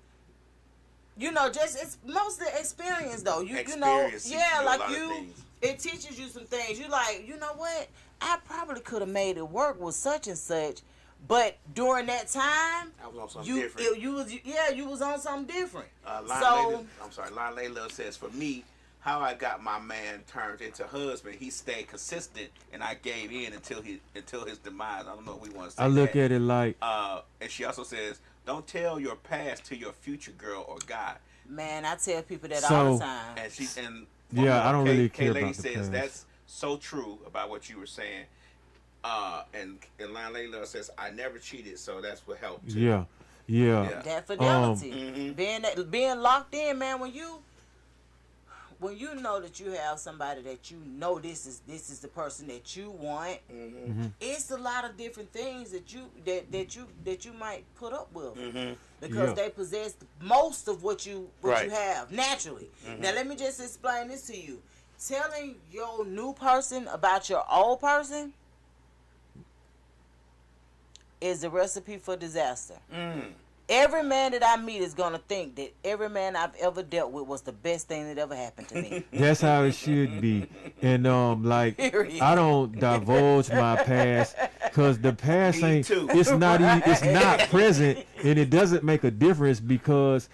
S3: you know, just it's mostly experience though. You know, yeah, like you. It teaches you some things. You like, you know what? I probably could have made it work with such and such, but during that time,
S4: I was on something different.
S3: You was on something different.
S4: Lon Layla says, for me, how I got my man turned into husband, he stayed consistent, and I gave in until his demise. I don't know if we want to say
S2: I look at it like,
S4: and she also says, don't tell your past to your future girl or guy.
S3: Man, I tell people that all the time.
S4: And
S2: I don't really care
S4: K-Lady
S2: about the
S4: says
S2: past.
S4: that's so true about what you were saying. And Line Layla says, I never cheated, so that's what helped too.
S2: Yeah.
S4: Yeah.
S3: That fidelity, being locked in, man. When you know that you have somebody that you know this is the person that you want, it's a lot of different things that you might put up with because they possess most of what you have naturally. Now let me just explain this to you. Telling your new person about your old person is a recipe for disaster. Every man that I meet is gonna think that every man I've ever dealt with was the best thing that ever happened to me.
S2: That's how it should be. And like
S3: Period.
S2: I don't divulge my past because the past
S4: Me
S2: ain't
S4: too.
S2: it's not it's not present, and it doesn't make a difference because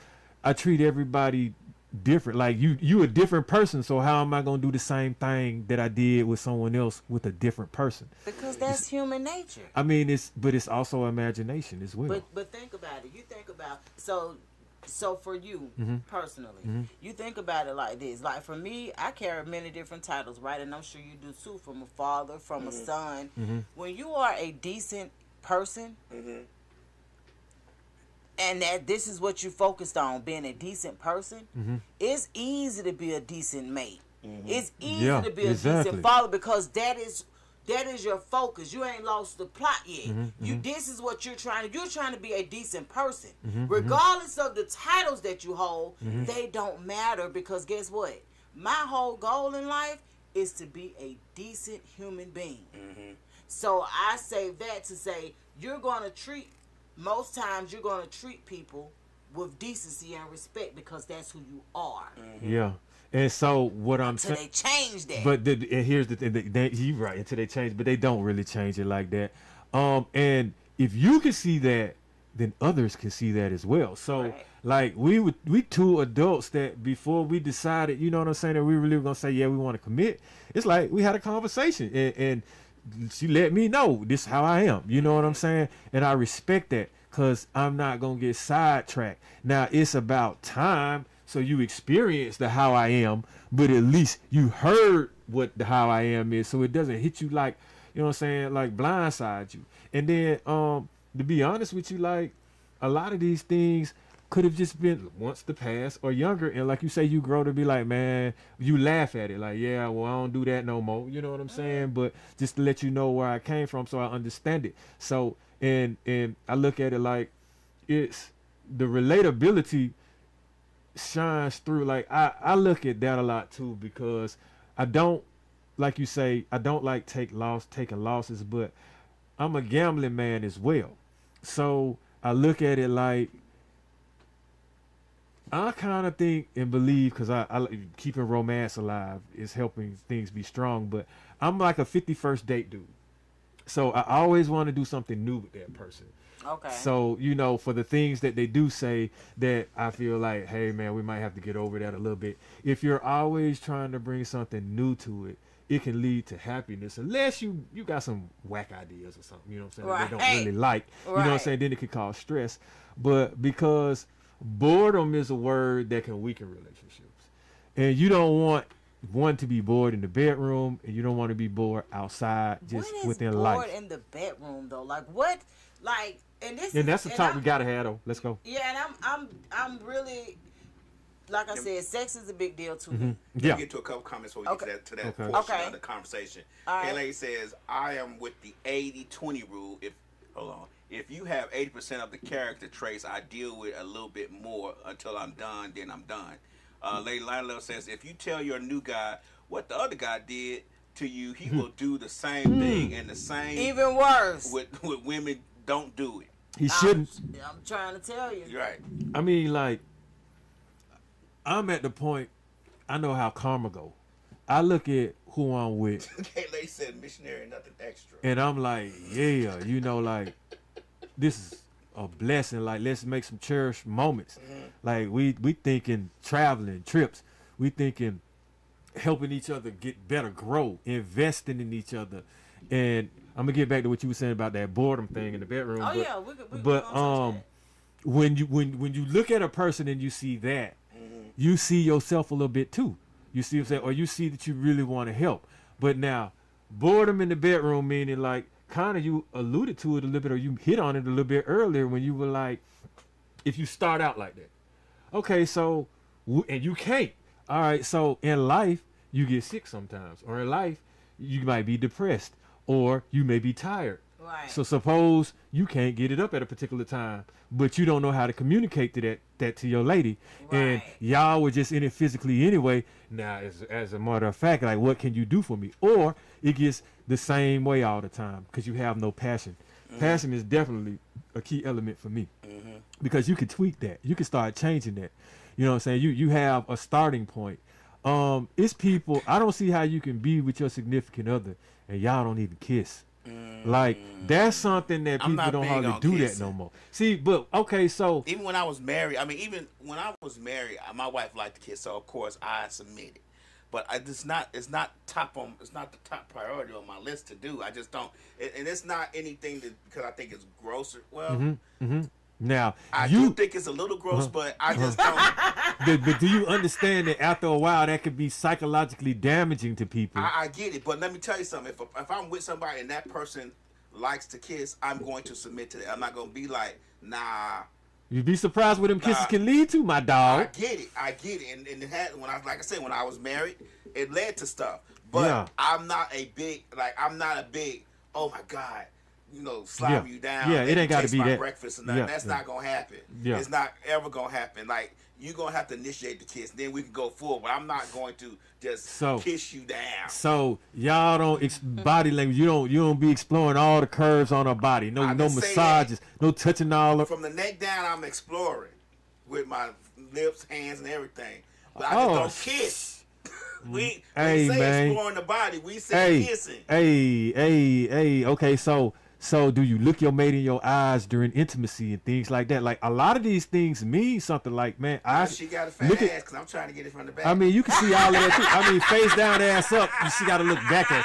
S2: I treat everybody different. Like you a different person, so how am I gonna do the same thing that I did with someone else with a different person?
S3: Because that's human nature.
S2: I mean, it's also imagination as well.
S3: But think about it. You think about so for you personally, you think about it like this. Like for me, I carry many different titles, right? And I'm sure you do too. From a father, from a son. When you are a decent person, and that this is what you focused on, being a decent person, it's easy to be a decent mate. It's easy to be a decent father because that is your focus. You ain't lost the plot yet. This is what you're trying to be a decent person. Regardless of the titles that you hold, they don't matter because guess what? My whole goal in life is to be a decent human being. So I say that to say most times you're going to treat people with decency and respect because that's who you are.
S2: Yeah. And so what I'm
S3: saying,
S2: saying,
S3: they change that.
S2: But and here's the thing: you're right. Until they change, but they don't really change it like that. And if you can see that, then others can see that as well. So like we two adults that before we decided, you know what I'm saying, that we really were gonna say, yeah, we want to commit. It's like we had a conversation and she let me know this is how I am. You know what I'm saying? And I respect that because I'm not gonna get sidetracked. Now it's about time. So you experience the how I am, but at least you heard what the how I am is, so it doesn't hit you like, you know what I'm saying, like blindside you. And then to be honest with you, like a lot of these things could have just been once the past or younger, and like you say, you grow to be like, man, you laugh at it like, yeah, well, I don't do that no more, you know what I'm saying? But just to let you know where I came from so I understand it. So and I look at it like it's the relatability shines through. Like I look at that a lot too, because I don't, like you say, I don't like taking losses, but I'm a gambling man as well. So I look at it like I kind of think and believe, because I keeping romance alive is helping things be strong, but I'm like a 51st date dude. So I always want to do something new with that person.
S3: Okay.
S2: So, you know, for the things that they do say that I feel like, hey, man, we might have to get over that a little bit. If you're always trying to bring something new to it, it can lead to happiness unless you got some whack ideas or something, you know what I'm saying, that they don't really like. You know what I'm saying? Then it could cause stress. But because boredom is a word that can weaken relationships. And you don't want one to be bored in the bedroom, and you don't want to be bored outside just within life.
S3: Bored in the bedroom though? Like what? Like, and
S2: that's the talk we gotta have though. Let's go.
S3: Yeah, and I'm really, like I said, sex is a big deal to me.
S2: Yeah.
S4: Get to a couple comments before we get to that portion of the conversation. LA says, I am with the 80-20 rule. If you have 80% of the character traits, I deal with a little bit more until I'm done, then I'm done. Lady Lionel says, if you tell your new guy what the other guy did to you, he will do the same thing, and the same,
S3: even worse,
S4: with women don't do it.
S2: He shouldn't.
S3: I'm trying to tell you.
S4: You're right.
S2: I mean, like, I'm at the point, I know how karma go. I look at who I'm with.
S4: Lady said missionary, nothing extra.
S2: And I'm like, yeah, you know, like, this is a blessing. Like, let's make some cherished moments. Like, we thinking traveling, trips. We thinking helping each other get better, grow, investing in each other. And I'm gonna get back to what you were saying about that boredom thing in the bedroom. When you look at a person and you see that, you see yourself a little bit too. You see what I'm saying, or you see that you really want to help. But now, boredom in the bedroom meaning like, kind of you alluded to it a little bit, or you hit on it a little bit earlier when you were like, if you start out like that, okay, so and you can't. All right, so in life you get sick sometimes, or in life you might be depressed, or you may be tired.
S3: Right.
S2: So suppose you can't get it up at a particular time, but you don't know how to communicate to that to your lady, and
S3: Right.
S2: y'all were just in it physically anyway. Now, as a matter of fact, like, what can you do for me? Or it gets the same way all the time because you have no passion. Passion is definitely a key element for me because you can tweak that. You can start changing that. You know what I'm saying? You have a starting point. It's people. I don't see how you can be with your significant other and y'all don't even kiss. Like, that's something that
S4: I'm
S2: people
S4: not
S2: don't
S4: big
S2: hardly
S4: on
S2: do that
S4: kissing.
S2: no more. See, but okay, so
S4: Even when I was married, even when I was married, my wife liked to kiss, so of course I submitted. But it's not the top priority on my list to do. I just don't, and it's not anything because I think it's grosser. Well,
S2: now
S4: I
S2: you
S4: do think it's a little gross, but I just don't.
S2: but do you understand that after a while that could be psychologically damaging to people?
S4: I get it, but let me tell you something. If I'm with somebody and that person likes to kiss, I'm going to submit to that. I'm not going to be like, nah.
S2: You'd be surprised what them kisses can lead to, my
S4: I
S2: dog.
S4: get it, and it had when like I said, when I was married, it led to stuff. But
S2: Yeah.
S4: I'm not a big oh my God, slime
S2: Yeah.
S4: you down.
S2: Yeah,
S4: let
S2: it
S4: me
S2: ain't gotta
S4: taste
S2: be
S4: my
S2: that.
S4: breakfast and nothing.
S2: Yeah,
S4: That's
S2: yeah.
S4: not gonna happen.
S2: Yeah.
S4: It's not ever gonna happen. Like, you're gonna have to initiate the kiss, then we can go forward. But I'm not going to just
S2: So-
S4: kiss you down.
S2: So y'all don't body language. You don't be exploring all the curves on her body. No
S4: I
S2: no
S4: didn't say
S2: massages. No touching all of.
S4: From the neck down, I'm exploring with my lips, hands, and everything. But I
S2: Oh,
S4: just don't kiss. We
S2: Hey,
S4: say
S2: man.
S4: exploring the body. We say
S2: Hey,
S4: kissing.
S2: hey. Okay, so do you look your mate in your eyes during intimacy and things like that? Like, a lot of these things mean something. Like, man,
S4: She got a fat
S2: look
S4: ass
S2: at.
S4: because I'm trying to get it from the back.
S2: I mean, you can see all of that too. I mean, face down, ass up. She got to look back at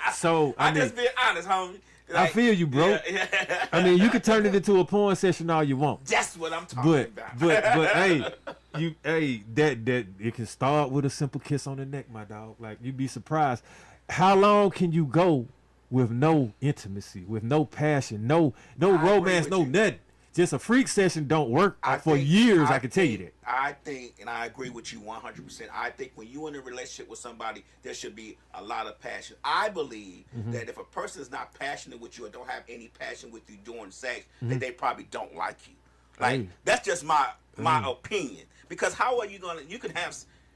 S2: you. So I mean,
S4: just being honest, homie.
S2: I feel you, bro.
S4: Yeah.
S2: I mean, you can turn it into a porn session all you want.
S4: That's what I'm talking about.
S2: But hey, that it can start with a simple kiss on the neck, my dog. Like, you'd be surprised. How long can you go with no intimacy, with no passion, no romance,
S4: with
S2: no
S4: you.
S2: nothing? Just a freak session don't work for years. I can tell you that.
S4: I think, and I agree with you 100%. I think when you're in a relationship with somebody, there should be a lot of passion. I believe that if a person is not passionate with you or don't have any passion with you during sex, then they probably don't like you. Like,
S2: Hey.
S4: that's just my opinion. Because how are you gonna?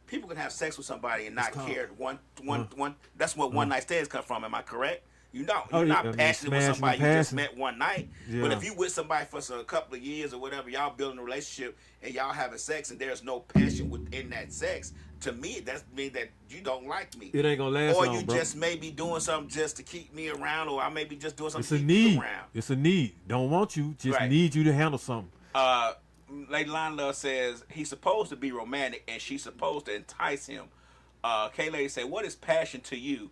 S4: People can have sex with somebody and not care. That's what one night stands come from. Am I correct? You're
S2: Oh, yeah, I
S4: not
S2: mean,
S4: passionate with
S2: smashing
S4: somebody
S2: and
S4: you just
S2: passing.
S4: met one night.
S2: Yeah.
S4: But if you with somebody for a couple of years or whatever, y'all building a relationship and y'all having sex and there's no passion within that sex, to me that means that you don't like me.
S2: It ain't gonna last
S4: Or
S2: long,
S4: you
S2: bro.
S4: just may be doing something just to keep me around, or I may be just doing
S2: It's
S4: something
S2: a
S4: to keep
S2: need.
S4: you around.
S2: It's a need. Don't want you. Just
S4: Right.
S2: need you to handle something.
S4: Lady Line Love says he's supposed to be romantic and she's supposed to entice him. K-Lady said, what is passion to you?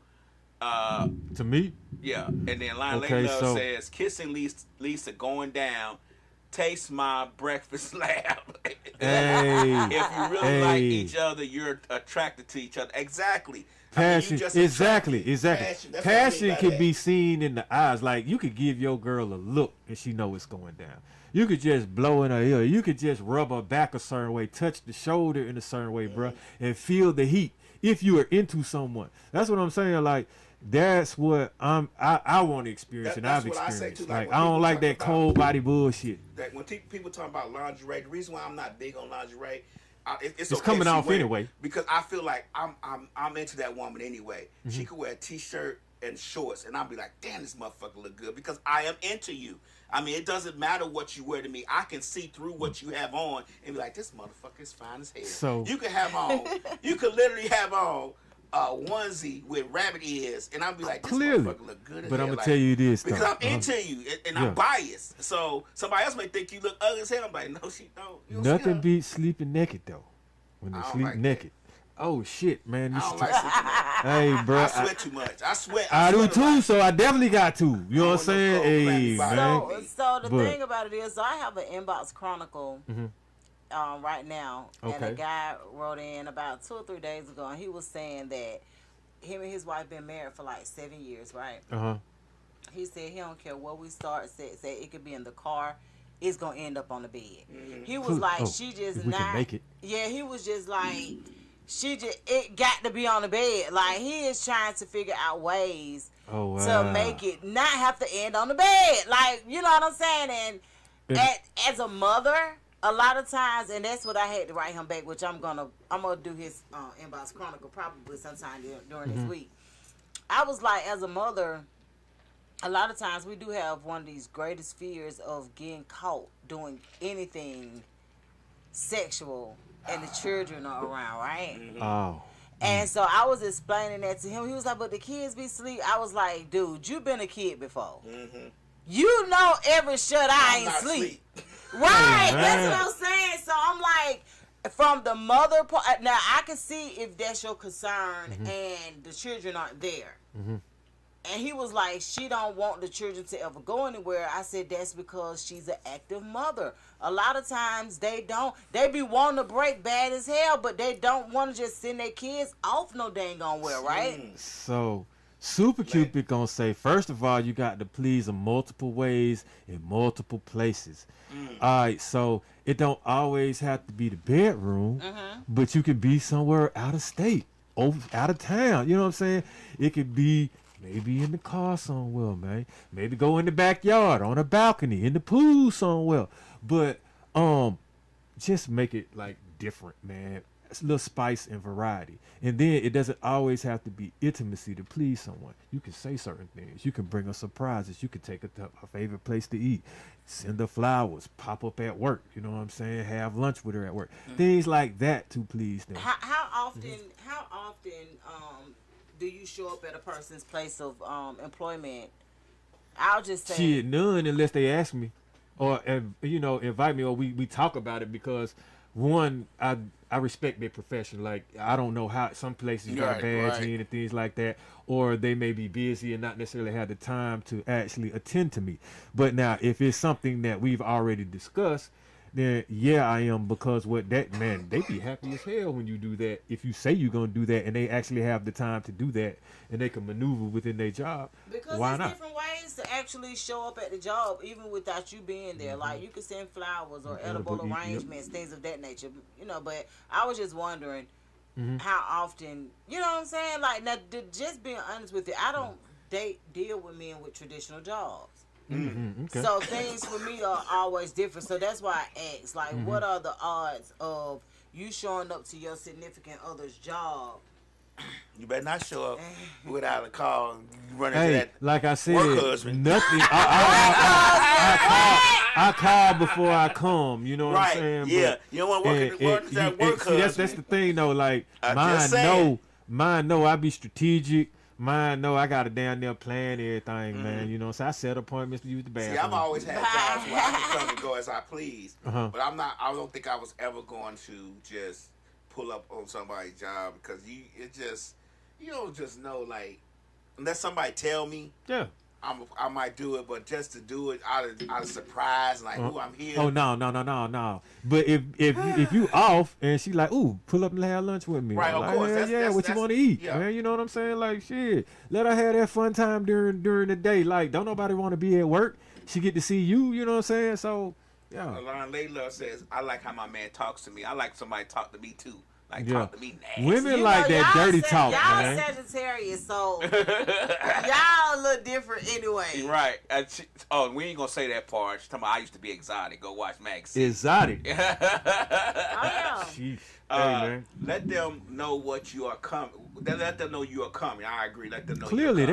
S2: To me,
S4: Yeah, and then Lady
S2: Okay,
S4: Love
S2: so-
S4: says kissing leads to going down. Taste my breakfast slab.
S2: hey,
S4: If you really like each other, you're attracted to each other. Exactly. I mean, you
S2: passion.
S4: just
S2: Exactly.
S4: attracted.
S2: Exactly.
S4: That's what I mean
S2: Passion
S4: by
S2: can
S4: that.
S2: be seen in the eyes. Like, you could give your girl a look and she know it's going down. You could just blow in her ear. You could just rub her back a certain way, touch the shoulder in a certain way, bruh, and feel the heat. If you are into someone, that's what I'm saying. Like, that's what I want to experience, and
S4: That's
S2: I've
S4: what I say,
S2: experienced.
S4: too. Like,
S2: Like,
S4: when
S2: I don't
S4: people
S2: like
S4: talk
S2: that
S4: about-
S2: cold body bullshit.
S4: That when people talk about lingerie, the reason why I'm not big on lingerie, it's
S2: It's
S4: okay
S2: coming
S4: if she
S2: off
S4: wear it,
S2: anyway.
S4: because I feel like I'm into that woman anyway.
S2: Mm-hmm.
S4: She could wear a t-shirt and shorts, and I'll be like, damn, this motherfucker look good because I am into you. I mean, it doesn't matter what you wear to me. I can see through what you have on and be like, this motherfucker is fine as hell.
S2: So-
S4: you could have on, you could literally have on a onesie with rabbit ears, and I'll be like, this
S2: Clearly.
S4: motherfucker look good as
S2: But
S4: hell.
S2: I'm gonna
S4: Like,
S2: tell you this,
S4: because
S2: though.
S4: I'm into you, and
S2: Yeah.
S4: I'm biased. So somebody else may think you look ugly as hell. I'm like, no, she don't. You don't see
S2: Nothing
S4: her.
S2: beats sleeping naked though. When they
S4: I don't
S2: sleep
S4: like that.
S2: naked. Oh shit, man! You
S4: I don't
S2: should
S4: like sleeping naked.
S2: hey, bro.
S4: I sweat too much. I sweat.
S2: I do
S4: sweat a
S2: too,
S4: lot.
S2: so I definitely got to. You know what I'm
S4: I want no
S2: saying?
S4: cold,
S2: Hey,
S4: flabby body.
S2: man.
S3: So the
S2: But-
S3: thing about it is, I have an inbox chronicle right now, and
S2: Okay.
S3: a guy wrote in about 2 or 3 days ago, and he was saying that him and his wife been married for like 7 years, right?
S2: Uh huh.
S3: He said he don't care where we start. Say it could be in the car. It's gonna end up on the bed. He was like, she just
S2: if we
S3: not.
S2: can make it.
S3: Yeah, he was just like, it got to be on the bed. Like he is trying to figure out ways to make it not have to end on the bed. Like you know what I'm saying? And as a mother, a lot of times, and that's what I had to write him back, which I'm gonna do his inbox chronicle probably sometime during this week. I was like, as a mother, a lot of times we do have one of these greatest fears of getting caught doing anything sexual and the children are around, right?
S2: Oh.
S3: And so I was explaining that to him. He was like, but the kids be asleep. I was like, dude, you been a kid before. You know every shut eye ain't sleep. Right, that's what I'm saying. So I'm like, from the mother part, now I can see if that's your concern and the children aren't there. And he was like, she don't want the children to ever go anywhere. I said, that's because she's an active mother. A lot of times they don't. They be wanting to break bad as hell, but they don't want to just send their kids off no dang on where, right?
S2: So, Super Cupid gonna say, first of all, you got to please in multiple ways in multiple places. All right, so it don't always have to be the bedroom, but you could be somewhere out of state, out of town. You know what I'm saying? It could be maybe in the car somewhere, man. Maybe go in the backyard, on a balcony, in the pool somewhere. But just make it like different, man. It's a little spice and variety. And then it doesn't always have to be intimacy to please someone. You can say certain things. You can bring her surprises. You can take her to her favorite place to eat. Send her flowers. Pop up at work. You know what I'm saying? Have lunch with her at work. Things like that to please them.
S3: How often do you show up at a person's place of employment? I'll just say
S2: shit, none unless they ask me, or invite me, or we talk about it, because one, I respect their profession. Like, I don't know how some places got a badge in and things like that, or they may be busy and not necessarily have the time to actually attend to me. But now, if it's something that we've already discussed, then yeah, I am, because they be happy as hell when you do that. If you say you're gonna do that and they actually have the time to do that and they can maneuver within their job,
S3: because
S2: why
S3: there's
S2: not?
S3: different ways to actually show up at the job even without you being there. Like, you can send flowers or edible arrangements, things of that nature. But I was just wondering how often, you know what I'm saying? Like, now, just being honest with you, I don't deal with men with traditional jobs.
S2: Okay.
S3: So things for me are always different. So that's why I asked, like, what are the odds of you showing up to your significant other's job?
S4: You better not show up without a call and run into
S2: Hey,
S4: that
S2: like I said,
S4: work husband.
S2: nothing. I call before I come. You know what I'm saying?
S4: Yeah,
S2: But,
S4: you don't want to work with that work
S2: see, that's
S4: husband.
S2: the thing though. Like,
S4: just saying.
S2: mine know I be strategic. Mine know I got a damn near plan everything, man. You know, so I set appointments to use the bathroom.
S4: See, I've always had jobs where I can come and go as I please,
S2: Uh-huh.
S4: but I don't think I was ever going to just pull up on somebody's job, because you don't just know, like, unless somebody tell me.
S2: Yeah.
S4: I might do it, but just to do it out of surprise, like, ooh, I'm here.
S2: Oh no. But if you off and she like, ooh, pull up and have lunch with me.
S4: Right,
S2: I'm
S4: of
S2: like,
S4: course.
S2: Hell, what you want to eat,
S4: yeah.
S2: man? You know what I'm saying? Like, shit, let her have that fun time during the day. Like, don't nobody want to be at work. She get to see you. You know what I'm saying? So, yeah.
S4: Alon Layla says, I like how my man talks to me. I like somebody talk to me too. Like,
S2: Yeah.
S4: talk to me nasty.
S2: Women like that dirty talk,
S3: y'all
S2: man.
S3: Sagittarius, so y'all look different anyway.
S4: Right. We ain't gonna say that part. She's talking about I used to be exotic. Go watch Max.
S2: Exotic.
S3: Oh yeah.
S2: Sheesh. Hey, man.
S4: Let them know what you are coming. Let them know you are coming. I agree. Let them know.
S2: Clearly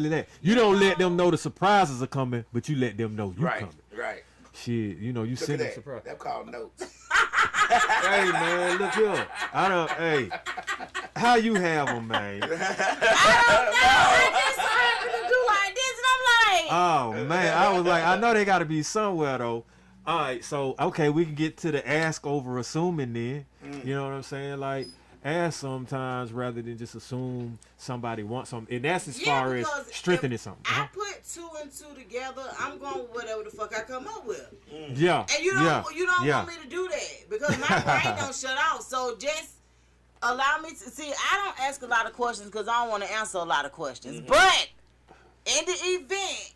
S2: that. You don't let them know the surprises are coming, but you let them know you
S4: Right.
S2: coming.
S4: Right.
S2: Shit, you know, you
S4: Look
S2: send
S4: at
S2: them
S4: that.
S2: surprise.
S4: That's called notes.
S2: Hey, man, look here. How you have them, man?
S3: I don't know. I just so happen to do like this, and I'm like,
S2: Oh, man, I was like, I know they got to be somewhere, though. All right, so, okay, we can get to the ask over assuming then. You know what I'm saying? Like, ask sometimes rather than just assume somebody wants something. And that's as far as
S3: because
S2: strengthening
S3: if
S2: something.
S3: I put 2 and 2 together, I'm going with whatever the fuck I come up with.
S2: Yeah.
S3: And you don't
S2: yeah.
S3: want me to do that because my brain don't shut off. So just allow me to see. I don't ask a lot of questions because I don't want to answer a lot of questions. But in the event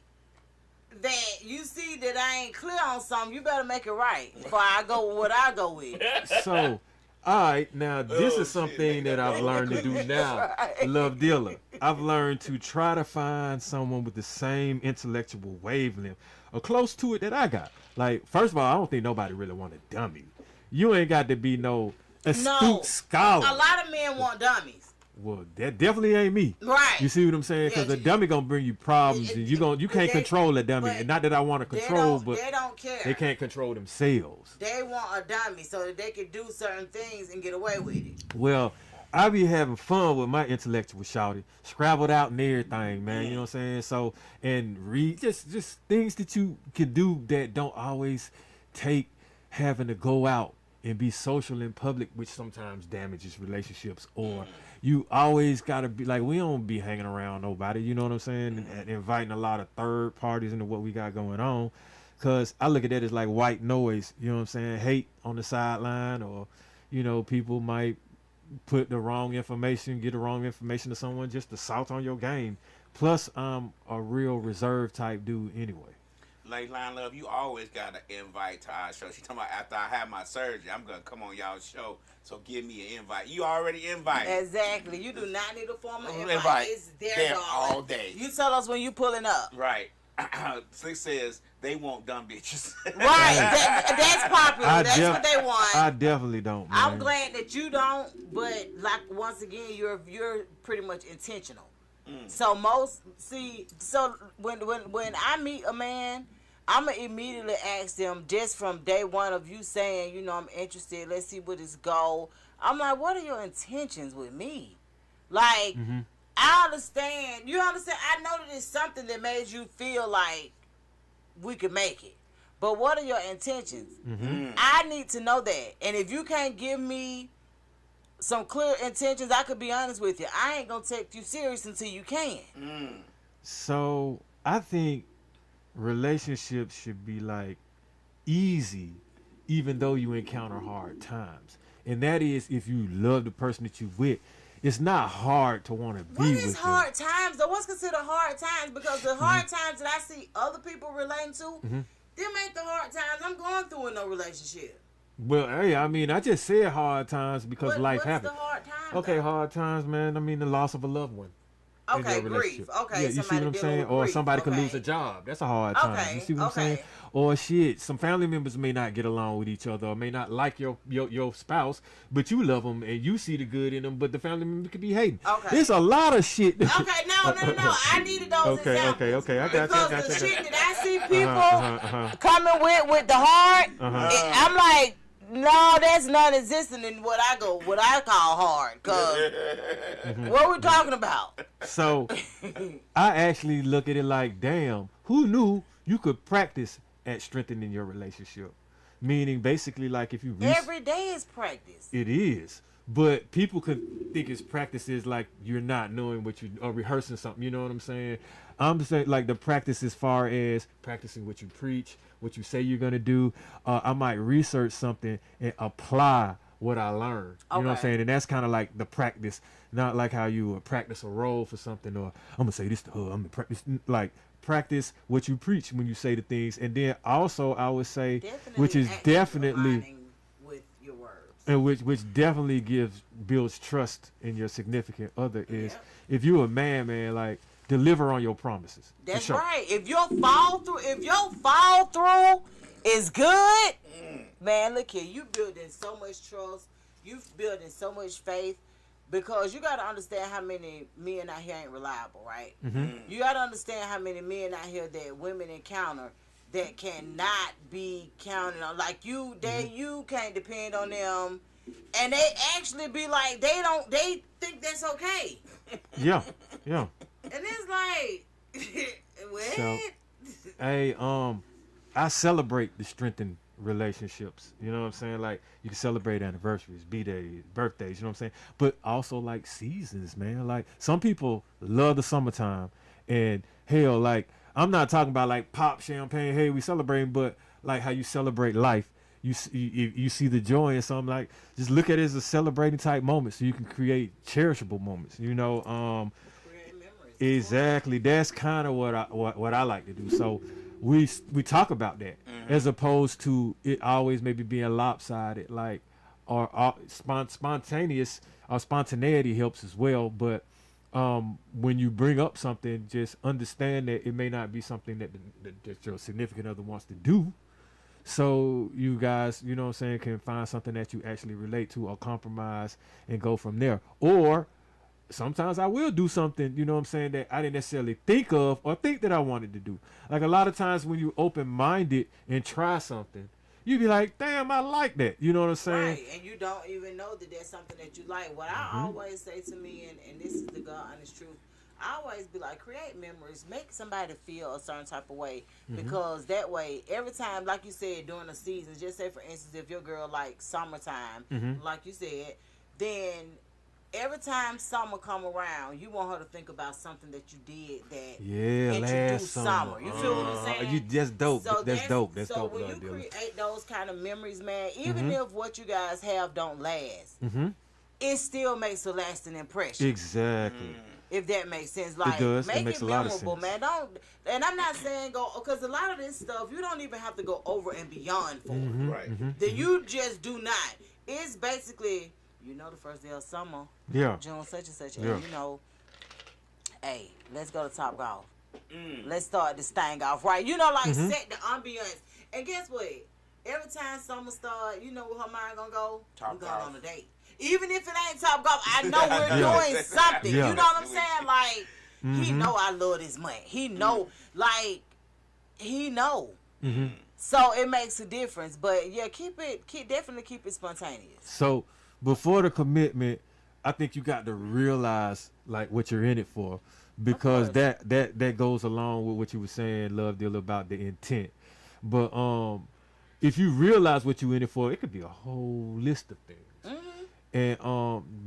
S3: that you see that I ain't clear on something, you better make it right before I go with what I go with.
S2: So, all right, now this is something that I've learned to do now,
S3: Right.
S2: Love Dealer. I've learned to try to find someone with the same intellectual wavelength or close to it that I got. Like, first of all, I don't think nobody really want a dummy. You ain't got to be no astute scholar.
S3: A lot of men want dummies.
S2: Well, that definitely ain't me.
S3: Right.
S2: You see what I'm saying? Because
S3: Yeah,
S2: a dummy gonna bring you problems, and you can't control a dummy.
S3: but
S2: And not that I want to control, but
S3: they don't care.
S2: they can't control themselves.
S3: They want a dummy so that they can do certain things and get away with it.
S2: Well, I be having fun with my intellectual shawty, scrabbled out and everything, man. You know what I'm saying? So, and read just things that you can do that don't always take having to go out and be social in public, which sometimes damages relationships. Or you always gotta be like, we don't be hanging around nobody, you know what I'm saying? And inviting a lot of third parties into what we got going on. Cause I look at that as like white noise, you know what I'm saying? Hate on the sideline, or, you know, people might put the wrong information, get the wrong information to someone just to salt on your game. Plus, I'm a real reserved type dude anyway.
S4: Like, Line Love, you always got to invite to our show. She talking about after I have my surgery, I'm going to come on y'all's show. So give me an invite. You already invited.
S3: Exactly. You do not need a formal invite.
S4: Invite.
S3: It's there,
S4: There
S3: darling.
S4: all day.
S3: You tell us when you pulling up.
S4: Right. Slick says they want dumb bitches.
S3: Right. That's popular. That's what they want.
S2: I definitely don't, man.
S3: I'm glad that you don't, but like once again, you're pretty much intentional. So when I meet a man, I'ma immediately ask them just from day one of you saying, you know, I'm interested. Let's see what his goal. I'm like, what are your intentions with me? Like, I understand. You understand? I know that it's something that made you feel like we could make it. But what are your intentions? I need to know that. And if you can't give me some clear intentions, I could be honest with you. I ain't gonna take you serious until you can.
S2: So I think relationships should be like easy, even though you encounter hard times. And that is, if you love the person that you with, it's not hard to want to be
S3: What
S2: with
S3: is
S2: them.
S3: hard times though? What's considered hard times? Because the hard times that I see other people relating to, them ain't the hard times I'm going through in no relationship.
S2: Well, hey, I mean, I just said hard times because life
S3: what's
S2: happens.
S3: the hard time?
S2: Okay,
S3: though?
S2: hard times, man. I mean, the loss of a loved one. in
S3: Okay,
S2: your
S3: grief.
S2: relationship.
S3: Okay,
S2: yeah, you see
S3: somebody
S2: what I'm
S3: dealing
S2: saying?
S3: with
S2: Or
S3: grief.
S2: somebody could
S3: Okay.
S2: lose a job. That's a hard time.
S3: Okay,
S2: You see what I'm saying?
S3: okay.
S2: Or shit, some family members may not get along with each other, or may not like your spouse, but you love them and you see the good in them, but the family member could be hating.
S3: Okay.
S2: There's a lot of shit.
S3: Okay, no. I needed those examples.
S2: Okay. I got you.
S3: Because the shit that I see people coming with the heart, I'm like, no, that's non-existent in what I call hard. Cause what we talking about?
S2: So I actually look at it like, damn, who knew you could practice at strengthening your relationship? Meaning, basically, like if you
S3: Every day is practice.
S2: it is. But people could think it's practices like you're not knowing what you or rehearsing something. You know what I'm saying? I'm just saying like the practice as far as practicing what you preach, what you say you're gonna do. I might research something and apply what I learned. You know what I'm
S3: Okay.
S2: saying? And that's kind of like the practice, not like how you practice a role for something or I'm gonna say this to her. I'm gonna practice practice what you preach when you say the things. And then also I would say, which is
S3: Definitely
S2: definitely.
S3: aligning with your words.
S2: And which definitely builds trust in your significant other is if you're a man, like deliver on your promises. For
S3: That's
S2: sure.
S3: right. If your fall through is good, man, look here. You building so much trust. You building so much faith. Because you got to understand how many men out here ain't reliable, right? You got to understand how many men out here that women encounter that cannot be counted on. Like you can't depend on them. And they actually be like, they think that's okay.
S2: Yeah.
S3: And it's like, what?
S2: So, hey, I celebrate the strengthened relationships. You know what I'm saying? Like you can celebrate anniversaries, B-days, birthdays, you know what I'm saying? But also like seasons, man. Like some people love the summertime and hell, like I'm not talking about like pop champagne, hey, we celebrating, but like how you celebrate life. You see the joy in something, like just look at it as a celebrating type moment so you can create cherishable moments, you know.
S3: Create memories.
S2: Exactly. That's kind of what I like to do. So we talk about that as opposed to it always maybe being lopsided, like or spontaneous or spontaneity helps as well, but when you bring up something, just understand that it may not be something that your significant other wants to do. So you guys, you know what I'm saying, can find something that you actually relate to or compromise and go from there. Or sometimes I will do something, you know what I'm saying, that I didn't necessarily think of or think that I wanted to do. Like a lot of times when you open-minded and try something, you be like, damn, I like that. You know what I'm saying?
S3: Right, and you don't even know that that's something that you like. What I always say to me, and this is the God honest truth, I always be like, create memories, make somebody feel a certain type of way, because that way, every time, like you said, during the season, just say for instance, if your girl like summertime, like you said, then every time summer come around, you want her to think about something that you did that
S2: last
S3: summer. You feel what I'm saying?
S2: You just dope.
S3: So
S2: that's dope. That's
S3: so
S2: dope.
S3: when
S2: Love,
S3: you
S2: Dylan.
S3: create those kind of memories, man, even if what you guys have don't last, it still makes a lasting impression.
S2: Exactly.
S3: If that makes sense, like
S2: does. It
S3: make
S2: makes
S3: it
S2: a lot of
S3: memorable,
S2: sense.
S3: man. Don't, and I'm not saying go, because a lot of this stuff you don't even have to go over and beyond for.
S4: Right.
S3: That you just do not. It's basically, you know, the first day of summer,
S2: Yeah.
S3: June such and such,
S2: Yeah.
S3: and you know, hey, let's go to Top Golf. Let's start this thing off right. You know, like set the ambiance. And guess what? Every time summer start, you know where her mind gonna go?
S4: Top
S3: We're going
S4: Golf.
S3: on a date. Even if it ain't Top Golf, I know we're doing something.
S2: Yeah.
S3: You know what I'm saying? Like, he know I love this man. He know, like, he know. So it makes a difference. But yeah, definitely keep it spontaneous.
S2: So before the commitment, I think you got to realize like what you're in it for, because that goes along with what you were saying, Love Deal, about the intent. But if you realize what you're in it for, it could be a whole list of things. And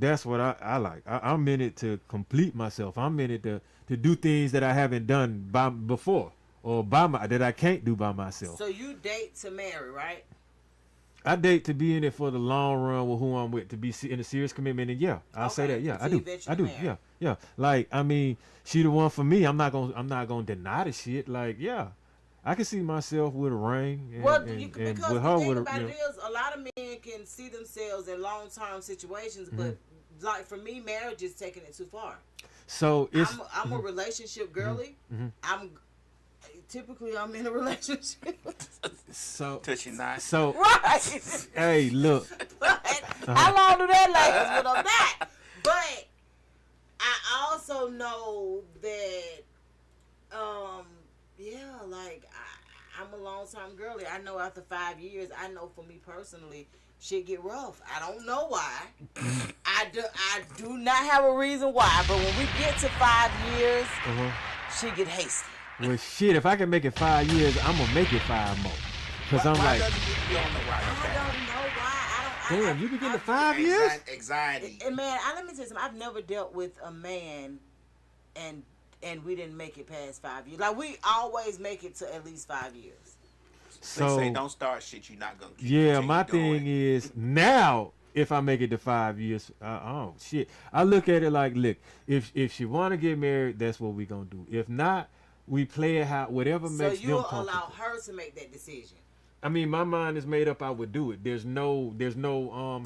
S2: that's what I like. I'm in it to complete myself. I'm in it to do things that I haven't done before, or that I can't do by myself.
S3: So you date to marry, right?
S2: I date to be in it for the long run with who I'm with, to be in a serious commitment. And yeah, I'll say that. Yeah,
S3: So
S2: I do.
S3: eventually
S2: I do.
S3: marry.
S2: Yeah. Like, I mean, she the one for me. I'm not gonna deny the shit. Like, yeah, I can see myself with a ring. And,
S3: Well,
S2: and
S3: because
S2: with
S3: the
S2: her
S3: thing
S2: with a,
S3: about
S2: you
S3: it
S2: know,
S3: is, a lot of men can see themselves in long-term situations, but like for me, marriage is taking it too far.
S2: So it's
S3: I'm a relationship girly. I'm in a relationship.
S2: so
S4: Touchy not.
S2: so.
S3: Right.
S2: Hey, look.
S3: But how long do that last? But I'm not. But I also know that, like I'm a long-time girly. I know after 5 years, I know for me personally, shit get rough. I don't know why. I do not have a reason why. But when we get to 5 years, she get hasty.
S2: Well, shit, if I can make it 5 years, I'm gonna make it 5 more. Cause I'm
S4: Why
S2: like,
S4: doesn't you don't know why?
S3: I don't know why.
S2: damn, you be getting to 5 years?
S4: Anxiety.
S3: And man, let me tell you something. I've never dealt with a man and we didn't make it past 5 years. Like, we always make it to at least 5 years.
S4: They say
S2: So
S4: don't start shit you're not gonna keep.
S2: yeah,
S4: continue
S2: my
S4: doing.
S2: thing is now, if I make it to 5 years, oh shit, I look at it like, look, if she want to get married, that's what we gonna do. If not, we play it how whatever
S3: So
S2: makes them
S3: you'll
S2: comfortable.
S3: allow her to make that decision.
S2: I mean, my mind is made up. I would do it. There's no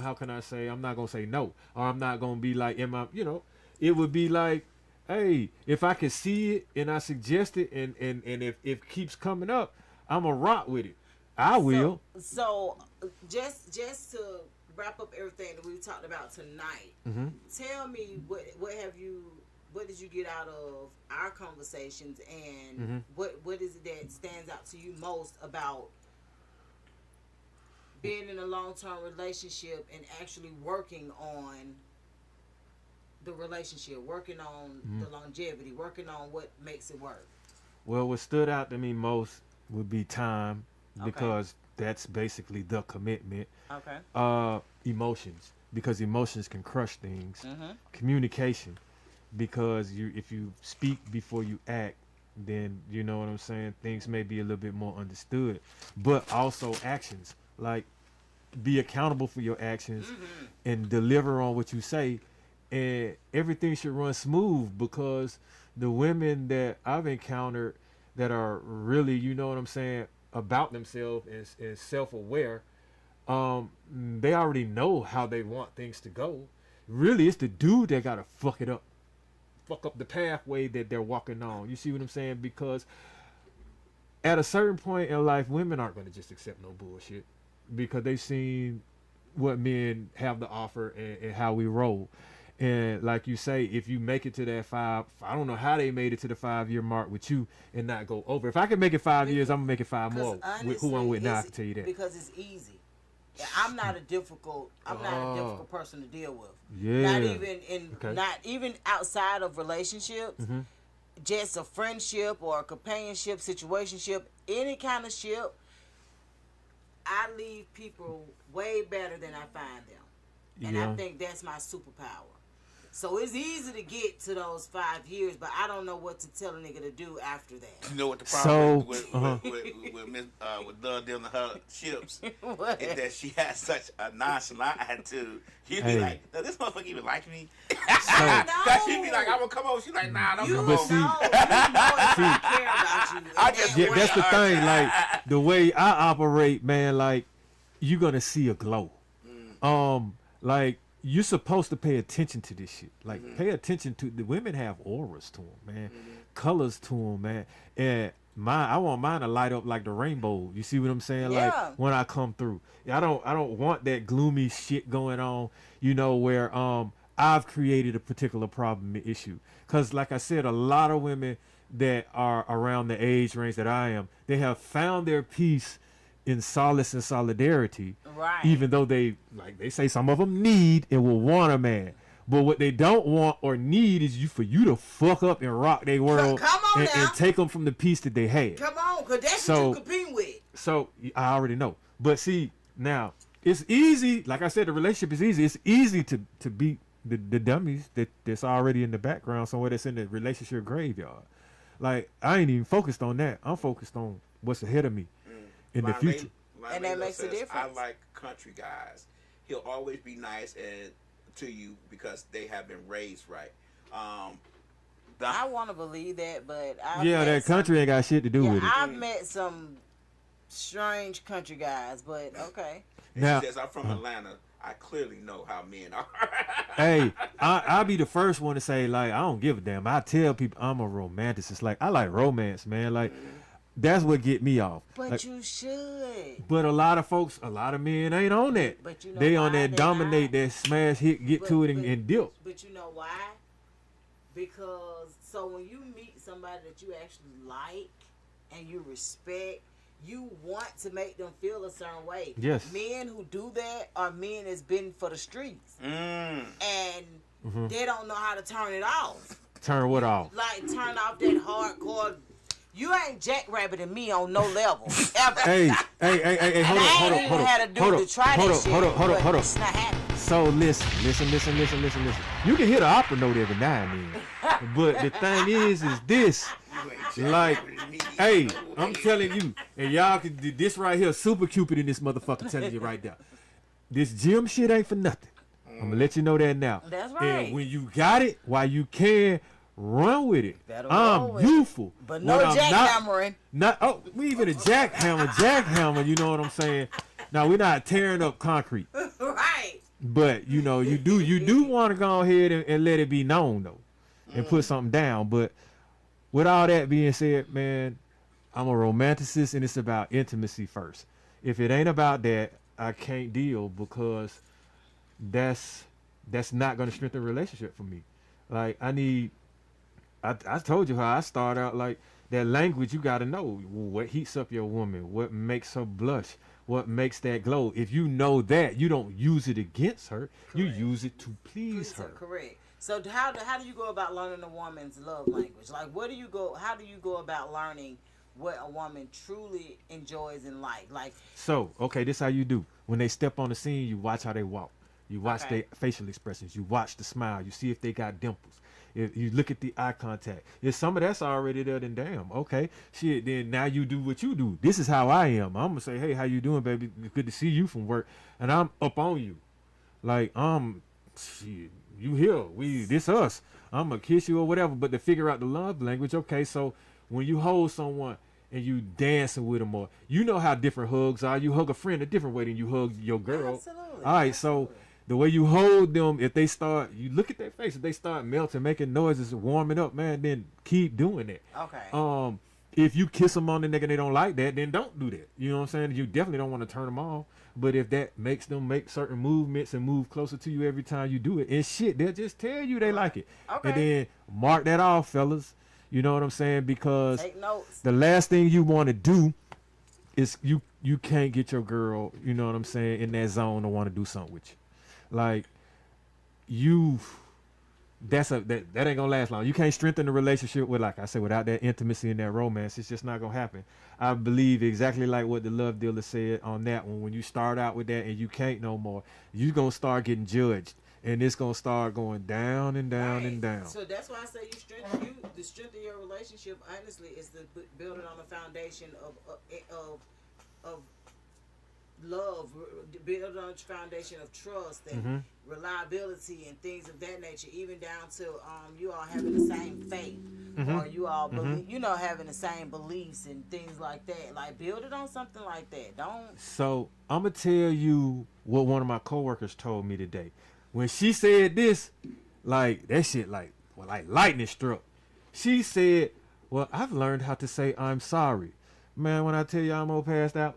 S2: how can I say? I'm not gonna say no, or I'm not gonna be like, am I? You know, it would be like, hey, if I can see it and I suggest it, and if it keeps coming up, I'm gonna rock with it. I will.
S3: So just to wrap up everything that we've talked about tonight, tell me what did you get out of our conversations, and what is it that stands out to you most about being in a long-term relationship and actually working on the relationship, working on the longevity, working on what makes it work?
S2: Well, what stood out to me most would be time, because that's basically the commitment.
S3: Okay.
S2: Emotions, because emotions can crush things. Communication, because if you speak before you act, then you know what I'm saying, things may be a little bit more understood. But also actions, like be accountable for your actions and deliver on what you say, and everything should run smooth, because the women that I've encountered, really, you know what I'm saying, about themselves and self-aware, they already know how they want things to go. Really, it's the dude that gotta fuck up the pathway that they're walking on. You see what I'm saying? Because at a certain point in life, women aren't going to just accept no bullshit because they've seen what men have to offer and how we roll. And like you say, if you make it to that I don't know how they made it to the 5-year mark with you and not go over. If I can make it 5 years, I'm gonna make it 5 more with who I'm with now. I can tell you that.
S3: Because it's easy. Yeah, I'm not a difficult person to deal with.
S2: Yeah.
S3: Not even outside of relationships. Just a friendship or a companionship, situationship, any kind of ship. I leave people way better than I find them. And I think that's my superpower. So it's easy to get to those 5 years, but I don't know what to tell a nigga to do after that.
S4: You know what the problem with Love dealing with her ships is that she has such a nonchalant attitude. You'd be like, does this motherfucker even like me? Cause she'd be like, I'm gonna come over. She's like, nah, don't come over.
S3: You know I care about you.
S2: That's the thing. Like the way I operate, man. Like you're gonna see a glow. Like you're supposed to pay attention to this shit. Like pay attention to the women have auras to them, man. Colors to them, man. And I want mine to light up like the rainbow. You see what I'm saying?
S3: Yeah.
S2: Like when I come through, I don't want that gloomy shit going on. You know where I've created a particular problem and issue. Cause like I said, a lot of women that are around the age range that I am, they have found their peace in solace and solidarity,
S3: right?
S2: Even though they say some of them need and will want a man, but what they don't want or need is for you to fuck up and rock their world and take them from the peace that they had.
S3: Come on, cause that's what you compete with.
S2: So I already know, but see now it's easy. Like I said, the relationship is easy. It's easy to beat the dummies that's already in the background somewhere that's in the relationship graveyard. Like I ain't even focused on that. I'm focused on what's ahead of me. In the future.
S3: And that makes a difference.
S4: I like country guys. He'll always be nice to you because they have been raised right.
S3: I want to believe that, but
S2: that country ain't got shit to do with it.
S3: I've met some strange country guys, but okay.
S4: Now, she says, I'm from Atlanta. I clearly know how men are.
S2: Hey, I'll be the first one to say, like, I don't give a damn. I tell people I'm a romanticist. Like, I like romance, man. Like, that's what get me off.
S3: But
S2: like,
S3: you should.
S2: But a lot of men ain't on that.
S3: But you know
S2: they
S3: why?
S2: on that dominate, that smash hit, get to it and dip.
S3: But you know why? Because so when you meet somebody that you actually like and you respect, you want to make them feel a certain way.
S2: Yes.
S3: Men who do that are men that's been for the streets. And they don't know how to turn it off.
S2: Turn what off?
S3: Like turn off that hardcore. You ain't jackrabbiting me on no level ever.
S2: Hey, hold up.
S3: It's not happening.
S2: So listen. You can hit an opera note every now and then, but the thing is this. Like, hey, I'm telling you, and y'all can do this right here, super Cupid in this motherfucker telling you right now. This gym shit ain't for nothing. I'm gonna let you know that now.
S3: That's right.
S2: And when you got it, while you can, run with it. I'm youthful.
S3: But no jackhammering.
S2: We even a jackhammer, you know what I'm saying? Now we're not tearing up concrete.
S3: Right.
S2: But you know, you do want to go ahead and let it be known though. And put something down. But with all that being said, man, I'm a romanticist and it's about intimacy first. If it ain't about that, I can't deal because that's not gonna strengthen a relationship for me. Like I told you how I start out, like that language. You got to know what heats up your woman, what makes her blush, what makes that glow. If you know that, you don't use it against her. Correct. You use it to please her.
S3: Correct. So how do you go about learning a woman's love language? Like how do you go about learning what a woman truly enjoys in life? Like,
S2: so okay, this how you do. When they step on the scene, you watch how they walk. You watch their facial expressions. You watch the smile. You see if they got dimples. If you look at the eye contact, if some of that's already there, then damn, okay, shit. Then now you do what you do. This is how I am. I'm gonna say, hey, how you doing, baby? Good to see you from work, and I'm up on you, like shit, you here? This us. I'm gonna kiss you or whatever. But to figure out the love language, okay. So when you hold someone and you dancing with them, or you know how different hugs are. You hug a friend a different way than you hug your girl.
S3: Absolutely.
S2: All right, so the way you hold them, if they start, you look at their face, if they start melting, making noises, warming up, man, then keep doing it.
S3: Okay.
S2: If you kiss them on the neck and they don't like that, then don't do that. You know what I'm saying? You definitely don't want to turn them off. But if that makes them make certain movements and move closer to you every time you do it, and shit, they'll just tell you they like it.
S3: Okay.
S2: And then mark that off, fellas. You know what I'm saying? Because
S3: Take notes.
S2: the last thing you want to do is you can't get your girl, you know what I'm saying, in that zone to want to do something with you. Like, that ain't gonna last long. You can't strengthen the relationship with, like I said, without that intimacy and that romance. It's just not gonna happen. I believe exactly like what the love dealer said on that one. When you start out with that and you can't no more, you're gonna start getting judged, and it's gonna start going down and down and down.
S3: So that's why I say the strength of your relationship, honestly, is to build it on a foundation of love, build on a foundation of trust and reliability and things of that nature, even down to you all having the same faith, or you all believe, having the same beliefs and things like that. Like, build it on something like that. Don't.
S2: So I'm gonna tell you what one of my coworkers told me today. When she said this, like, that shit like lightning struck. She said, "Well, I've learned how to say I'm sorry." Man, when I tell you I'm all passed out,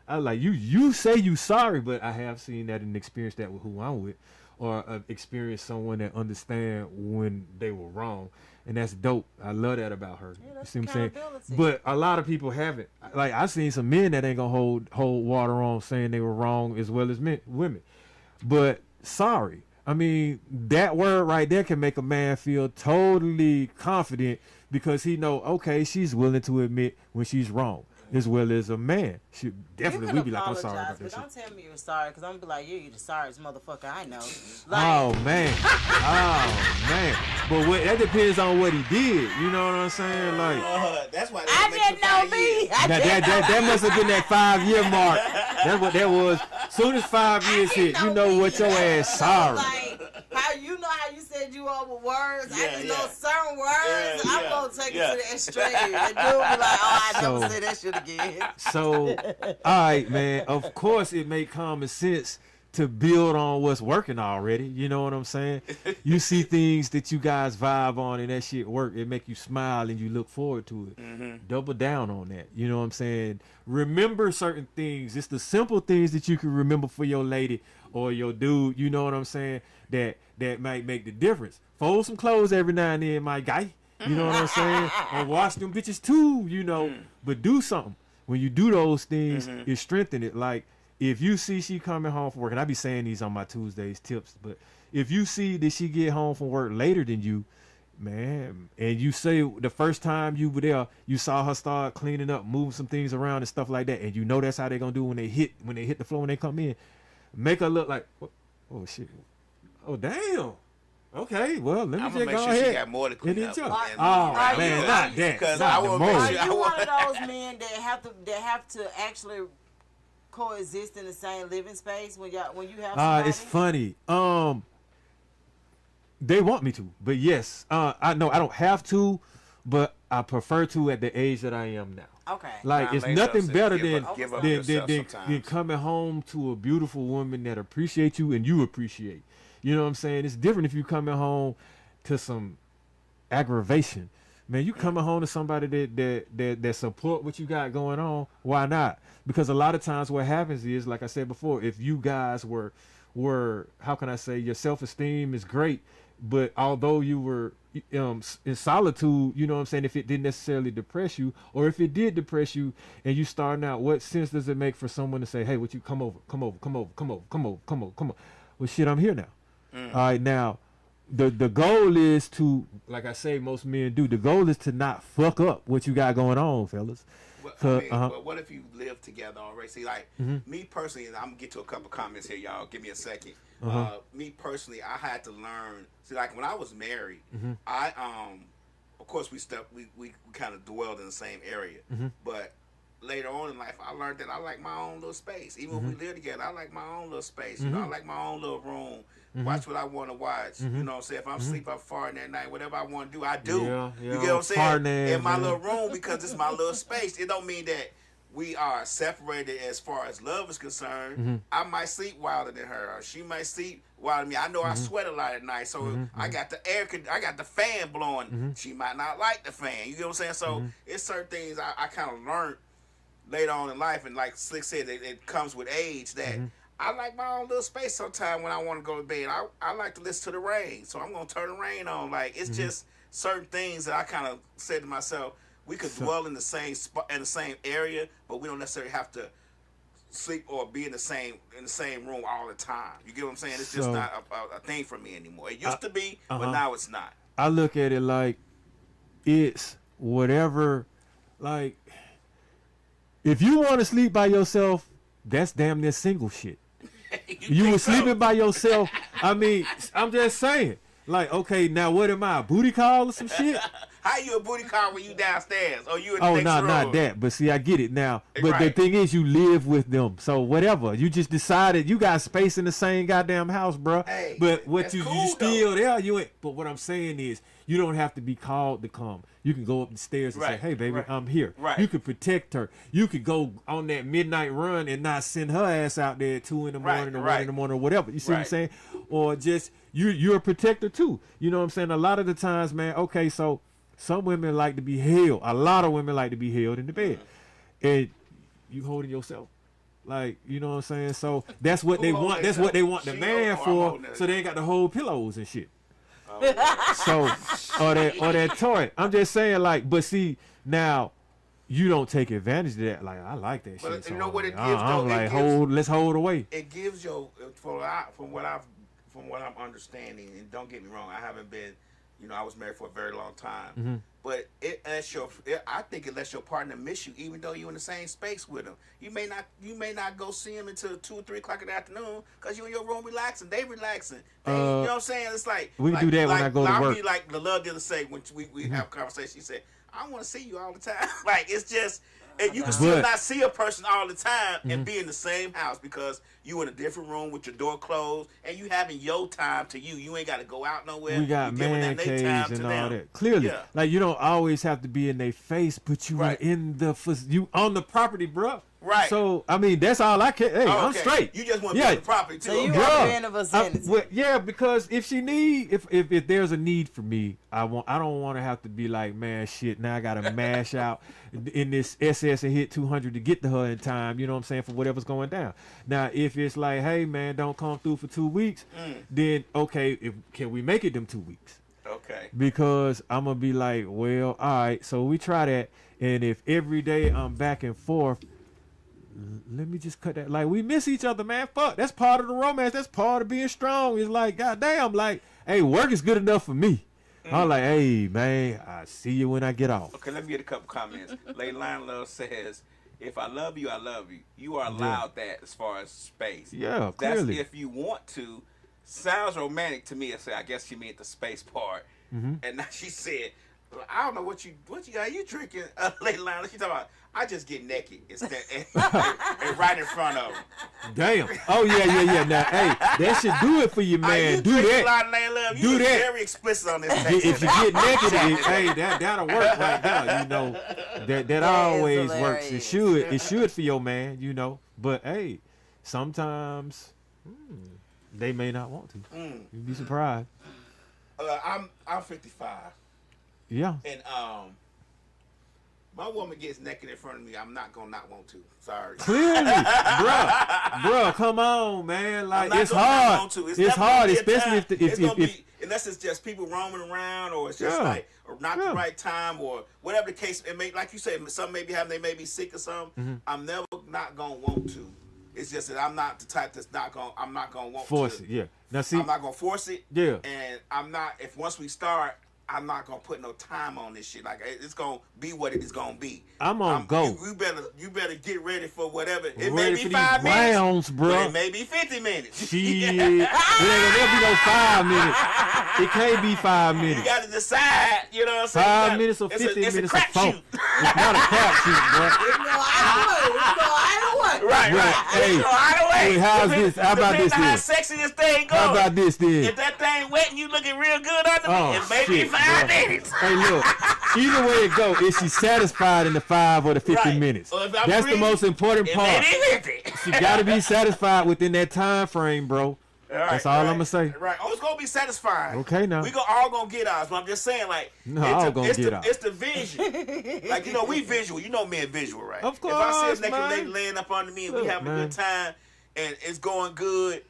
S2: I like you say you sorry, but I have seen that and experienced that with who I'm with, or experienced someone that understand when they were wrong, and that's dope. I love that about her.
S3: Yeah,
S2: You
S3: that's
S2: see what I'm saying?
S3: accountability.
S2: But a lot of people haven't. Like, I've seen some men that ain't gonna hold water on saying they were wrong, as well as women. But sorry, I mean, that word right there can make a man feel totally confident, because he know, okay, she's willing to admit when she's wrong. As well as a man, she definitely would be like, I'm sorry about
S3: but
S2: this.
S3: don't tell me you're sorry, because I'm gonna be like, you're the sorriest motherfucker I know.
S2: Oh man, But that depends on what he did. You know what I'm saying? Like,
S4: that's why
S3: I didn't know me.
S2: that must have been that 5-year mark. That's what that was. Soon as 5 years hit, you know what your ass sorry.
S3: Like, how you said you over words. I just
S4: Yeah.
S3: know certain words. I'm
S4: Yeah.
S3: gonna take it to the extreme. And you'll be like, oh, I never say that shit again.
S2: So, all right, man. Of course, it make common sense to build on what's working already. You know what I'm saying? You see things that you guys vibe on and that shit work. It make you smile and you look forward to it. Double down on that. You know what I'm saying? Remember certain things. It's the simple things that you can remember for your lady or your dude. You know what I'm saying? That might make the difference. Fold some clothes every now and then, my guy. You know what I'm saying? Or wash them bitches too, you know. But do something. When you do those things, it strengthens it. Like, if you see she coming home from work, and I be saying these on my Tuesdays tips, but if you see that she get home from work later than you, man, and you say the first time you were there, you saw her start cleaning up, moving some things around and stuff like that, and you know that's how they gonna do when they hit the floor when they come in, make her look like, oh shit, oh damn. Okay, well, let me
S4: I'm
S2: just
S4: gonna make
S2: go
S4: sure
S2: ahead.
S4: she got more to clean up.
S2: Oh man, not that.
S4: Because
S2: Not
S4: I
S2: the
S4: will
S2: most.
S4: make
S3: Are
S4: sure.
S3: you one of those men that have to actually coexist in the same living space when you have somebody?
S2: It's funny. They want me to, but yes, I know I don't have to, but I prefer to at the age that I am now.
S3: Okay.
S2: Like, it's
S4: Make
S2: nothing
S4: yourself
S2: better
S4: give up yourself
S2: than
S4: sometimes.
S2: coming home to a beautiful woman that appreciates you and you appreciate. You know what I'm saying? It's different if you coming home to some aggravation. Man, you coming home to somebody that support what you got going on. Why not? Because a lot of times what happens is, like I said before, if you guys were how can I say, your self-esteem is great, but although you were in solitude, you know what I'm saying, if it didn't necessarily depress you, or if it did depress you and you starting out, what sense does it make for someone to say, hey, what you come over. Well, shit, I'm here now. All right, now the goal is to, like I say, most men do, the goal is to not fuck up what you got going on, fellas.
S4: Well, what if you live together already? See, like, me personally, and I'm gonna get to a couple comments here, y'all. Give me a second. Me personally, I had to learn. See, like, when I was married, I of course we kind of dwelled in the same area, but later on in life, I learned that I like my own little space. Even if we live together, I like my own little space. You know, I like my own little room. Watch what I want to watch. You know what I'm saying? If I'm asleep, I'm farting that night. Whatever I want to do, I do. You get what I'm saying? In my little room, because it's my little space. It don't mean that we are separated as far as love is concerned. I might sleep wilder than her, or she might sleep wilder than me. I know I sweat a lot at night, so I got the I got the fan blowing. She might not like the fan. You get what I'm saying? So it's certain things I kind of learned later on in life, and like Slick said, it comes with age that I like my own little space sometimes when I want to go to bed. I like to listen to the rain, so I'm going to turn the rain on. Like, it's just certain things that I kind of said to myself, we could dwell in the same spot, in the same area, but we don't necessarily have to sleep or be in the same room all the time. You get what I'm saying? It's just not a thing for me anymore. It used to be, but now it's not.
S2: I look at it like it's whatever, like, if you want to sleep by yourself, that's damn near single shit. You were sleeping by yourself. I mean, I'm just saying. Like, okay, now what am I, a booty call or some shit?
S4: How you a booty call when you downstairs? Or you in the
S2: Oh,
S4: next
S2: no,
S4: room?
S2: not that. But see, I get it now. But
S4: Right.
S2: the thing is, you live with them. So whatever. You just decided you got space in the same goddamn house, bro.
S4: Hey,
S2: but what
S4: that's
S2: you
S4: cool,
S2: still there, you ain't. But what I'm saying is, you don't have to be called to come. You can go up the stairs and say,
S4: Right,
S2: hey, baby,
S4: right,
S2: I'm here.
S4: right.
S2: You can protect her. You could go on that midnight run and not send her ass out there at 2 in the morning or 1 in the morning or whatever. You see what I'm
S4: Right.
S2: saying? Or just, you're a protector too. You know what I'm saying? A lot of the times, man, okay, so some women like to be held. A lot of women like to be held in the bed. And you holding yourself. Like, you know what I'm saying? So that's what they want. That's what they want the
S4: She
S2: man
S4: hold-
S2: for.
S4: hold that.
S2: So they ain't got to hold pillows and shit. So or that toy. I'm just saying, like, but see, now you don't take advantage of that. Like, I like that
S4: But
S2: shit.
S4: you know
S2: So
S4: what it
S2: I'm
S4: gives, though? It
S2: like,
S4: gives-
S2: let's hold away.
S4: It gives you from what I'm understanding, and don't get me wrong, I haven't been, I was married for a very long time, but I think it lets your partner miss you, even though you're in the same space with them. You may not go see them until 2 or 3 o'clock in the afternoon because you in your room relaxing, they relaxing. You know what I'm saying? It's like
S2: We can do that when I go to work.
S4: Be like the love dealer say when we have a conversation. She said, "I want to see you all the time." Like, it's just. And you can still not see a person all the time and be in the same house because you in a different room with your door closed and you having your time to you. You ain't got to go out nowhere.
S2: We got
S4: you giving
S2: man
S4: they
S2: caves
S4: time
S2: and
S4: to
S2: all
S4: them.
S2: that. Clearly,
S4: Yeah.
S2: like, you don't always have to be in their face, but you
S4: Right.
S2: are in you on the property, bro.
S4: Right.
S2: So I mean, that's all I can. Hey,
S4: Oh,
S2: I'm
S4: okay.
S2: straight.
S4: You just want to
S2: Yeah.
S4: be on the property too.
S3: So you
S4: Okay.
S3: want
S2: Bruh,
S3: to be in the vicinity.
S2: well, yeah, because if there's a need for me, I don't want to have to be like, man, shit. Now I gotta mash out in this SS and hit 200 to get to her in time. You know what I'm saying, for whatever's going down. Now, if it's like, hey, man, don't come through for 2 weeks, then okay, can we make it them 2 weeks?
S4: Okay.
S2: Because I'm gonna be like, well, all right, so we try that, and if every day I'm back and forth, let me just cut that. Like, we miss each other, man. Fuck, that's part of the romance. That's part of being strong. It's like, goddamn, like, hey, work is good enough for me. I'm like, hey, man, I see you when I get off.
S4: Okay, let me get a couple comments. Layline Love says, "If I love you, I love you. You are allowed that as far as space.
S2: Yeah,
S4: That's
S2: clearly.
S4: if you want to. Sounds romantic to me." I say, I guess she meant the space part. And now she said, well, "I don't know what you got. You drinking?" Layline, she talking about, "I just get naked and right in front of them."
S2: Damn. Oh, yeah. Now, hey, that should do it for you, man.
S4: You
S2: Do
S4: drink
S2: that.
S4: a lot of Layline Love.
S2: Do
S4: You
S2: that.
S4: very explicit on this text.
S2: If you get naked, hey, that'll work right there. You know, that
S3: is
S2: always works. It
S3: hilarious.
S2: should for your man. You know, but hey, sometimes they may not want to. You'd be surprised.
S4: I'm 55,
S2: Yeah.
S4: and my woman gets naked in front of me. I'm not gonna not want to. Sorry.
S2: Clearly, bruh, come on, man.
S4: I'm
S2: Like,
S4: not
S2: it's
S4: gonna not
S2: hard.
S4: want to.
S2: It's
S4: never
S2: hard,
S4: gonna be a
S2: especially
S4: time.
S2: if
S4: It's gonna
S2: if
S4: be, unless it's just people roaming around, or it's just
S2: Yeah.
S4: like, or not
S2: Yeah.
S4: the right time, or whatever the case. It may, like you said, some may be having, they may be sick or something.
S2: Mm-hmm.
S4: I'm never not gonna want to. It's just that I'm not the type that's I'm not gonna want
S2: force
S4: to.
S2: it. Yeah. Now see,
S4: I'm not gonna force it.
S2: Yeah.
S4: And I'm not. If once we start, I'm not gonna put no time on this shit. Like it's gonna be what it is gonna be.
S2: I'm on go.
S4: You better get ready for whatever. It
S2: Ready
S4: may
S2: for
S4: be
S2: these
S4: 5 minutes,
S2: rounds, bro.
S4: but it may be 50 minutes.
S2: Shit. It ain't gonna never be no 5 minutes. It can't be 5 minutes.
S4: You got to decide. You know what I'm saying?
S2: 5 minutes or 50
S4: it's
S2: minutes
S4: a
S2: of
S4: crap
S2: fun.
S4: shoot.
S2: It's not a crap shoot, bro.
S4: Right.
S2: Hey,
S4: So either way,
S2: hey, how's this? How about this
S4: depending on how
S2: then?
S4: sexy this thing goes.
S2: How about this then?
S4: If that thing wet and you looking real good under
S2: Oh,
S4: me, it may be
S2: shit,
S4: 5
S2: bro.
S4: minutes.
S2: Hey, look. Either way it go, is she satisfied in the 5 or the 50
S4: Right.
S2: minutes?
S4: Or if I'm
S2: That's the
S4: free,
S2: most important
S4: It
S2: part.
S4: may be 50.
S2: She gotta be satisfied within that time frame, bro. That's all I'm gonna say.
S4: Right. Oh, it's gonna be satisfying.
S2: Okay, now.
S4: We all gonna get ours, but I'm just saying, like,
S2: No, all gonna get ours.
S4: It's the vision. Like, we visual. You know me and visual, right?
S2: Of
S4: If I see
S2: course,
S4: a naked
S2: man.
S4: lady laying up under me and we
S2: Look,
S4: having a
S2: man.
S4: good time and it's going good,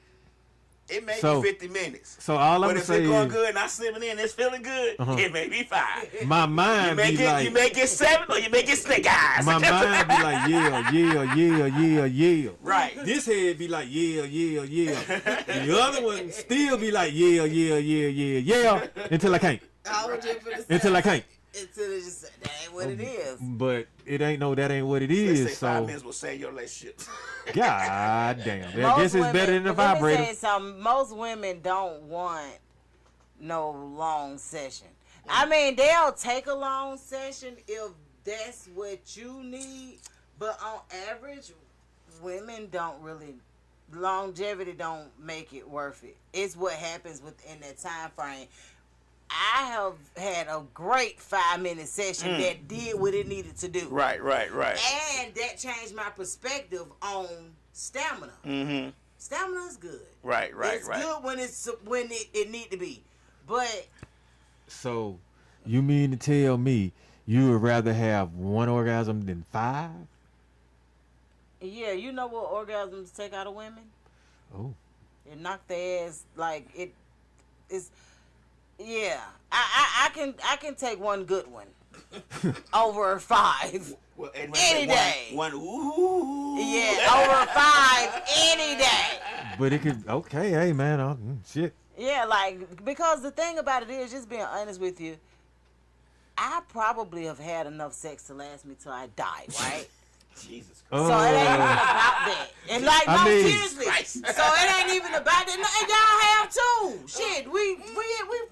S4: it may
S2: So-
S4: be 50 minutes.
S2: So all I'm
S4: But
S2: gonna
S4: if
S2: say
S4: it's going
S2: is,
S4: good and I slipping in, it's feeling good, it may be 5.
S2: my mind
S4: You may
S2: be
S4: get
S2: like,
S4: you may get 7 or you may get snake eyes.
S2: my mind be like, yeah.
S4: Right.
S2: This head be like, yeah. The other one still be like, yeah, until I can't. Until I can't.
S3: Until it's just that ain't what it is.
S2: But it ain't that ain't what it
S4: They say
S2: is.
S4: 5
S2: So,
S4: minutes will save your relationship.
S2: god damn. I
S3: Most
S2: guess it's better than the
S3: women- let me
S2: vibrator.
S3: say something. Most women don't want no long session. I mean, they'll take a long session if that's what you need, but on average, women don't really. Longevity don't make it worth it. It's what happens within that time frame. I have had a great 5-minute session that did what it needed to do.
S4: Right.
S3: And that changed my perspective on stamina.
S4: Mm-hmm.
S3: Stamina is good.
S4: Right.
S3: It's good when it need to be. But
S2: So, you mean to tell me you would rather have 1 orgasm than 5?
S3: yeah, you know what orgasms take out of women?
S2: Oh.
S3: It knock their ass like it is. Yeah, I can take one good one over 5.
S4: Well, and
S3: Any day.
S4: One ooh.
S3: Yeah, over 5 any day.
S2: But it could, okay, hey man, shit.
S3: Yeah, like, because the thing about it is, just being honest with you, I probably have had enough sex to last me till I die, right?
S4: Jesus Christ.
S2: Oh.
S3: So it ain't even about that. And like,
S2: I
S3: no,
S2: mean-
S3: seriously. So it ain't even about that. No, and y'all have too. Shit, we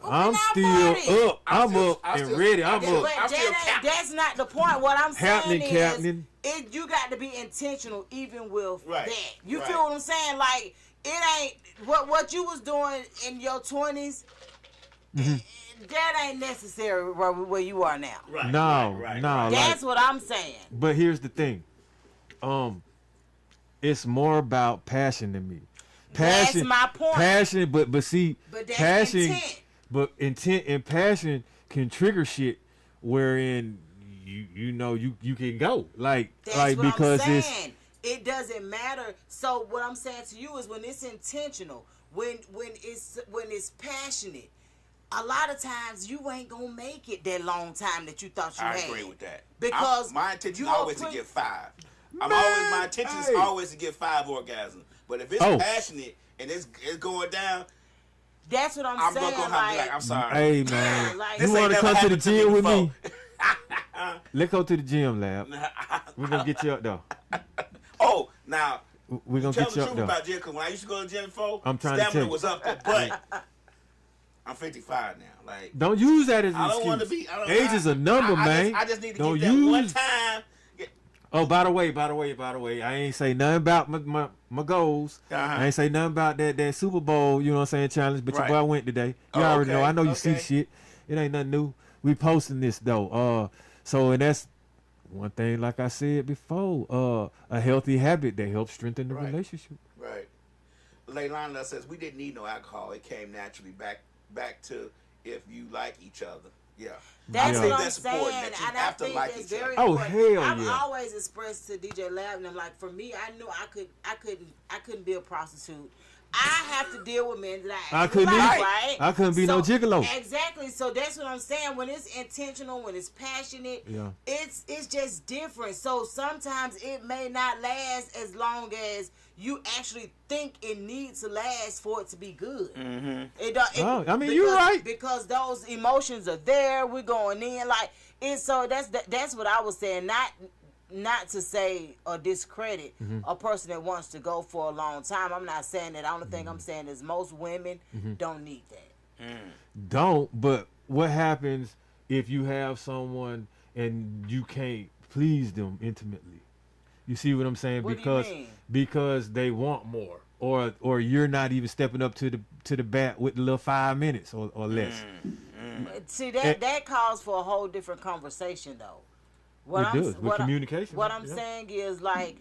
S2: I'm
S3: not
S2: still
S3: party.
S2: up. I'm up and ready. I'm
S3: Yeah,
S2: up.
S3: but
S4: I'm still
S3: that ain't, that's not the point. What I'm
S2: Happening,
S3: saying
S2: Captain.
S3: is, you got to be intentional even with
S4: Right,
S3: that. You
S4: right.
S3: feel what I'm saying? Like, it ain't what you was doing in your 20s. That ain't necessary where you are now.
S4: Right.
S2: No,
S4: right.
S2: no.
S3: That's
S2: Like,
S3: what I'm saying.
S2: but here's the thing. It's more about passion than me. Passion,
S3: That's my point.
S2: Passion, but see,
S3: But that's
S2: passion,
S3: intent.
S2: but intent and passion can trigger shit wherein you can go like
S3: That's
S2: like
S3: what
S2: because
S3: I'm
S2: it's
S3: saying. It doesn't matter. So what I'm saying to you is when it's intentional, when it's passionate, a lot of times you ain't gonna make it that long time that you thought you
S4: I
S3: had.
S4: agree with that.
S3: Because
S4: my intention
S3: you
S4: is
S3: are
S4: always to
S3: put-
S4: get 5.
S2: Man,
S4: My intention is
S2: hey.
S4: always to get 5 orgasms. But if it's
S2: Oh.
S4: passionate and it's going down,
S3: That's what I'm
S4: I'm
S3: saying.
S4: gonna have to be like, I'm sorry.
S2: hey man,
S3: Like-
S2: you
S3: This
S2: want
S4: ain't
S2: to
S4: never
S2: come to the
S4: happened to me
S2: gym with me?
S4: before.
S2: Let's go to the gym, lab. We're gonna get you up though.
S4: Oh, now
S2: We're gonna
S4: tell
S2: get
S4: the
S2: you up
S4: truth
S2: though.
S4: about gym. Cause when I used to go to the gym before,
S2: I'm trying to
S4: stamina
S2: tell you.
S4: was up there. But I'm 55 now. Like
S2: Don't use that as an
S4: I don't want to
S2: excuse.
S4: be. I don't,
S2: Age is a number, man.
S4: I just need to
S2: Don't
S4: get that one
S2: use-
S4: time.
S2: Oh, by the way, I ain't say nothing about my goals.
S4: Uh-huh.
S2: I ain't say nothing about that Super Bowl, you know what I'm saying, challenge, but
S4: Right.
S2: your boy went today. You
S4: Oh,
S2: already know.
S4: okay,
S2: I know you see
S4: okay.
S2: shit. It ain't nothing new. We posting this though. So and that's one thing, like I said before, a healthy habit that helps strengthen the
S4: Right.
S2: relationship.
S4: Right. Leilani says we didn't need no alcohol. It came naturally back to if you like each other. Yeah.
S3: That's
S2: Yeah.
S3: what I'm
S4: That's important,
S3: saying,
S4: that you
S3: and I
S4: have to
S3: think
S4: like
S3: that's
S4: each
S3: very
S4: other.
S2: Oh,
S3: important.
S2: hell
S3: I've
S2: yeah.
S3: always expressed to DJ Lab, and I'm like, for me, I knew I couldn't be a prostitute. I have to deal with men that I
S2: I
S3: actually
S2: couldn't
S3: like,
S2: either.
S3: right?
S2: I couldn't be no gigolo.
S3: Exactly. So that's what I'm saying. When it's intentional, when it's passionate,
S2: Yeah.
S3: it's just different. So sometimes it may not last as long as you actually think it needs to last for it to be good.
S2: I mean, you're right.
S3: Because those emotions are there. We're going in like and so that's what I was saying. Not to say or discredit a person that wants to go for a long time. I'm not saying that. The only thing I'm saying is most women don't need that.
S2: Don't. But what happens if you have someone and you can't please them intimately? You see what I'm saying?
S3: What
S2: because
S3: do you mean?
S2: because they want more, or you're not even stepping up to the bat with the little 5 minutes or less.
S3: See that calls for a whole different conversation though. What
S2: It does, with communication.
S3: What I'm saying is like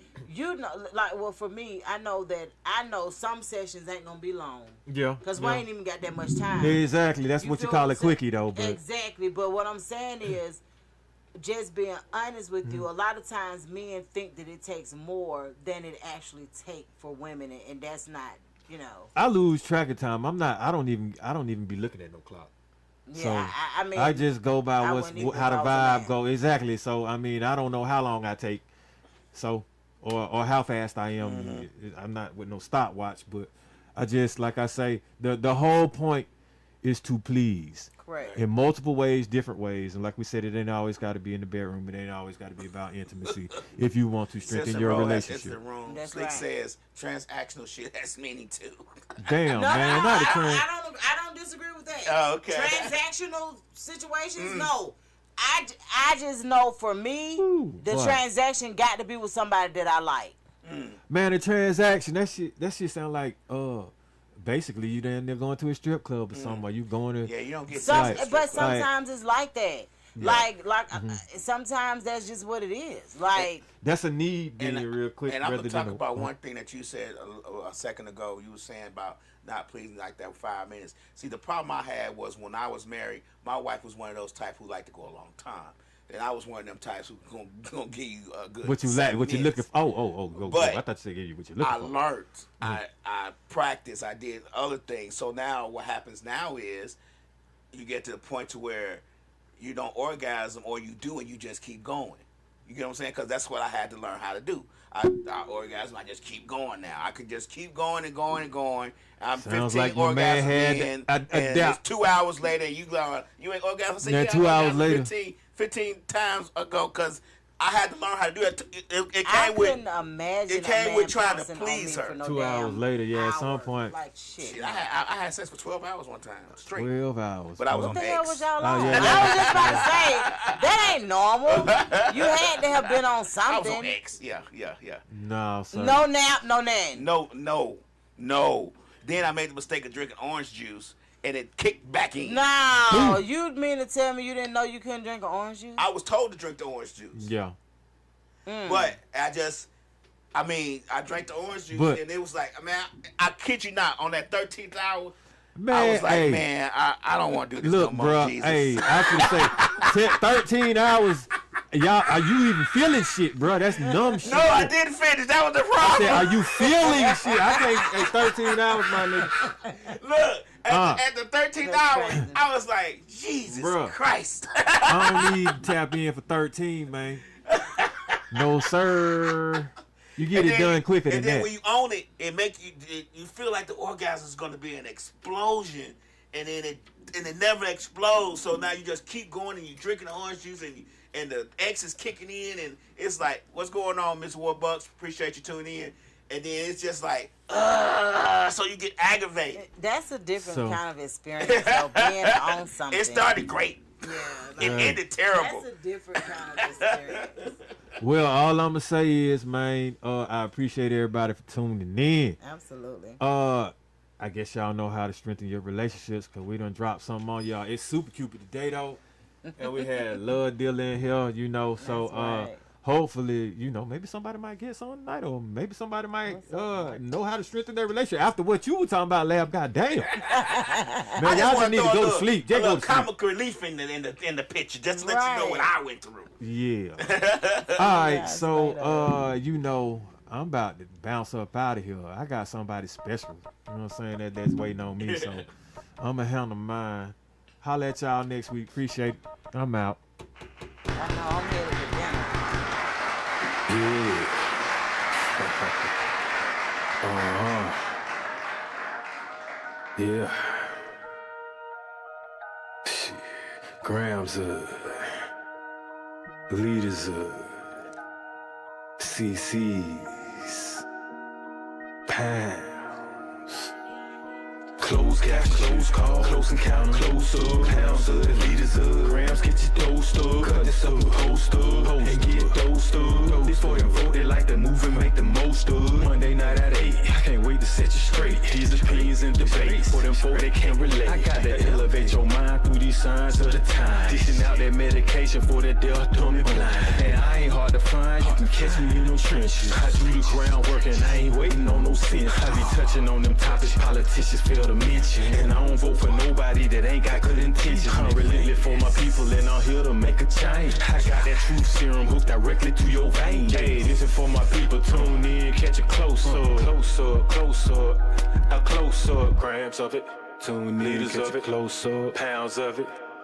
S3: well for me, I know some sessions ain't gonna be long.
S2: Yeah.
S3: Cause we ain't even got that much time.
S2: Exactly. That's what you
S3: feel
S2: call a
S3: I'm saying?
S2: quickie though. But
S3: Exactly. But what I'm saying is, just being honest with you, a lot of times men think that it takes more than it actually take for women, and that's not,
S2: I lose track of time. I don't even be looking at no clock.
S3: Yeah,
S2: So
S3: I mean,
S2: I just go by
S3: I wouldn't either
S2: how the
S3: if I was a
S2: vibe
S3: man.
S2: go. Exactly. So I mean, I don't know how long I take. So or how fast I am. I'm not with no stopwatch, but I just like I say, the whole point is to please.
S3: correct.
S2: In multiple ways, different ways, and like we said, it ain't always got to be in the bedroom. It ain't always got to be about intimacy. If you want to strengthen
S4: Simpson
S2: your
S4: Rowe,
S2: relationship.
S4: That's the room.
S3: That's
S4: Slick
S3: right.
S4: says transactional shit has meaning too.
S2: Damn, man, not a trend.
S3: I don't disagree with that.
S4: Oh, okay.
S3: Transactional situations, no. I just know for me,
S2: Ooh,
S3: the
S2: boy.
S3: transaction got to be with somebody that I like.
S2: Man, the transaction, that shit sound like basically you then they're going to a strip club or something. Or you going to
S4: Yeah, you don't get
S3: But sometimes it's like that. Like sometimes that's just what it is. Like
S2: that's a need being
S4: And,
S2: real quick.
S4: and I'm
S2: rather
S4: gonna talk
S2: than
S4: about one thing that you said a second ago. You were saying about not pleasing like that 5 minutes. See, the problem I had was when I was married, my wife was one of those type who like to go a long time. And I was one of them types who gonna give you a good.
S2: what you like,
S4: 7
S2: what you
S4: minutes.
S2: looking for. Go.
S4: But
S2: I thought you said give you what you looking
S4: I
S2: for.
S4: learned. I practiced. I did other things. So now what happens now is you get to the point to where you don't orgasm, or you do and you just keep going. You get what I'm saying? Because that's what I had to learn how to do. I orgasm. I just keep going now. I could just keep going and going and going. I'm
S2: Sounds
S4: 15
S2: like my man
S4: orgasms
S2: had
S4: in,
S2: a
S4: and
S2: doubt.
S4: it's 2 hours later. You ain't orgasm. Say,
S2: Now,
S4: yeah,
S2: 2
S4: I
S2: hours
S4: orgasmed
S2: later.
S4: 15 times ago, because I had to learn how to do it. It
S3: I
S4: came with.
S3: couldn't imagine
S4: it came
S3: a man
S4: with trying to
S3: pouncing on
S4: please
S3: me
S4: her.
S3: for no
S2: 2 hours
S3: damn
S2: later, yeah, at some
S3: hour.
S2: point.
S3: Like shit.
S4: Shit, I had sex for 12 hours one time straight.
S2: 12 hours.
S4: But I was
S3: What
S4: on
S3: the hell
S4: X.
S3: was y'all
S2: Oh,
S3: on?
S2: yeah.
S3: I was just about to say that ain't normal. You had to have been on
S4: I was on
S3: something.
S4: X. Yeah.
S2: No, sir.
S3: No nap, no nan.
S4: No. Then I made the mistake of drinking orange juice, and it kicked back in.
S3: No, you mean to tell me you didn't know you couldn't drink an orange juice?
S4: I was told to drink the orange juice.
S2: Yeah.
S4: But I drank the orange juice,
S2: But-
S4: and it was like, man, I kid you not, on that 13th hour,
S2: Man,
S4: I was like,
S2: hey,
S4: man, I don't want to do this
S2: look,
S4: no more,
S2: bro.
S4: Jesus.
S2: Hey, I should say 13 hours. Y'all, are you even feeling shit, bro? That's numb shit.
S4: No, I didn't finish. That was the
S2: I said,
S4: problem.
S2: are you feeling shit? I can't. Hey, 13 hours, my nigga.
S4: Look, at the 13th
S3: That's
S4: hour,
S3: crazy.
S4: I was like, Jesus
S2: Bruh.
S4: Christ.
S2: I don't need to tap in for 13, man. No, sir. You get
S4: And
S2: it
S4: then-
S2: done quicker than
S4: And then
S2: that.
S4: when you own it, you feel like the orgasm is going to be an explosion, and then it never explodes. So now you just keep going, and you're drinking the orange juice, and the X is kicking in, and it's like, what's going on, Miss Warbucks? Appreciate you tuning in. And then it's just like, so you get aggravated.
S3: That's a different
S2: So-
S3: kind of experience. So being on something.
S4: It started great.
S3: Yeah,
S4: It ended terrible.
S3: that's a different kind of experience.
S2: Well, all I'm gonna say is, man, I appreciate everybody for tuning in.
S3: Absolutely.
S2: I guess y'all know how to strengthen your relationships, because we done dropped something on y'all. It's Super Cupid today, though. And we had Love Deal in here, so
S3: That's right.
S2: hopefully, maybe somebody might get something tonight, or maybe somebody might know how to strengthen their relationship after what you were talking about, Lab. Goddamn. Man, y'all just need to go to sleep. Just
S4: a
S2: go
S4: little
S2: to sleep.
S4: comic relief in the picture, just to let you know what I went through.
S2: Yeah. All right,
S3: Yeah,
S2: so I'm about to bounce up out of here. I got somebody special. You know what I'm saying? That's waiting on me. So I'm gonna handle mine. Holla at y'all next week. Appreciate it. I'm out.
S3: I know I'm headed to dinner.
S1: Yeah. Yeah. Shit. Grams up. Leaders up. CC's. Pounds. Close cash, close call, close encounter, close up, pounds up, liters up, grams, get your dosed up, cut this up, post up, and get dosed up. This for them voted like the move and make the most of. Monday night at 8, I can't wait to set you straight. These opinions and debates, for them folk they can't relate. I got to elevate your mind through these signs of the time. Dishing out that medication for that death, dumb and blind. And I ain't hard to find, you can catch me in them trenches. I do the groundwork and I ain't waiting on no sense. I be touching on them topics politicians fail to mention. And I don't vote for nobody that ain't got good intentions. I'm relentless for my people and I'm here to make a change. I got that truth serum hooked directly to your veins. Hey, this is for my people, tune in, catch it close up. Close up, close up, a close up, grams of it. Tune in, catch it close up, pounds of it.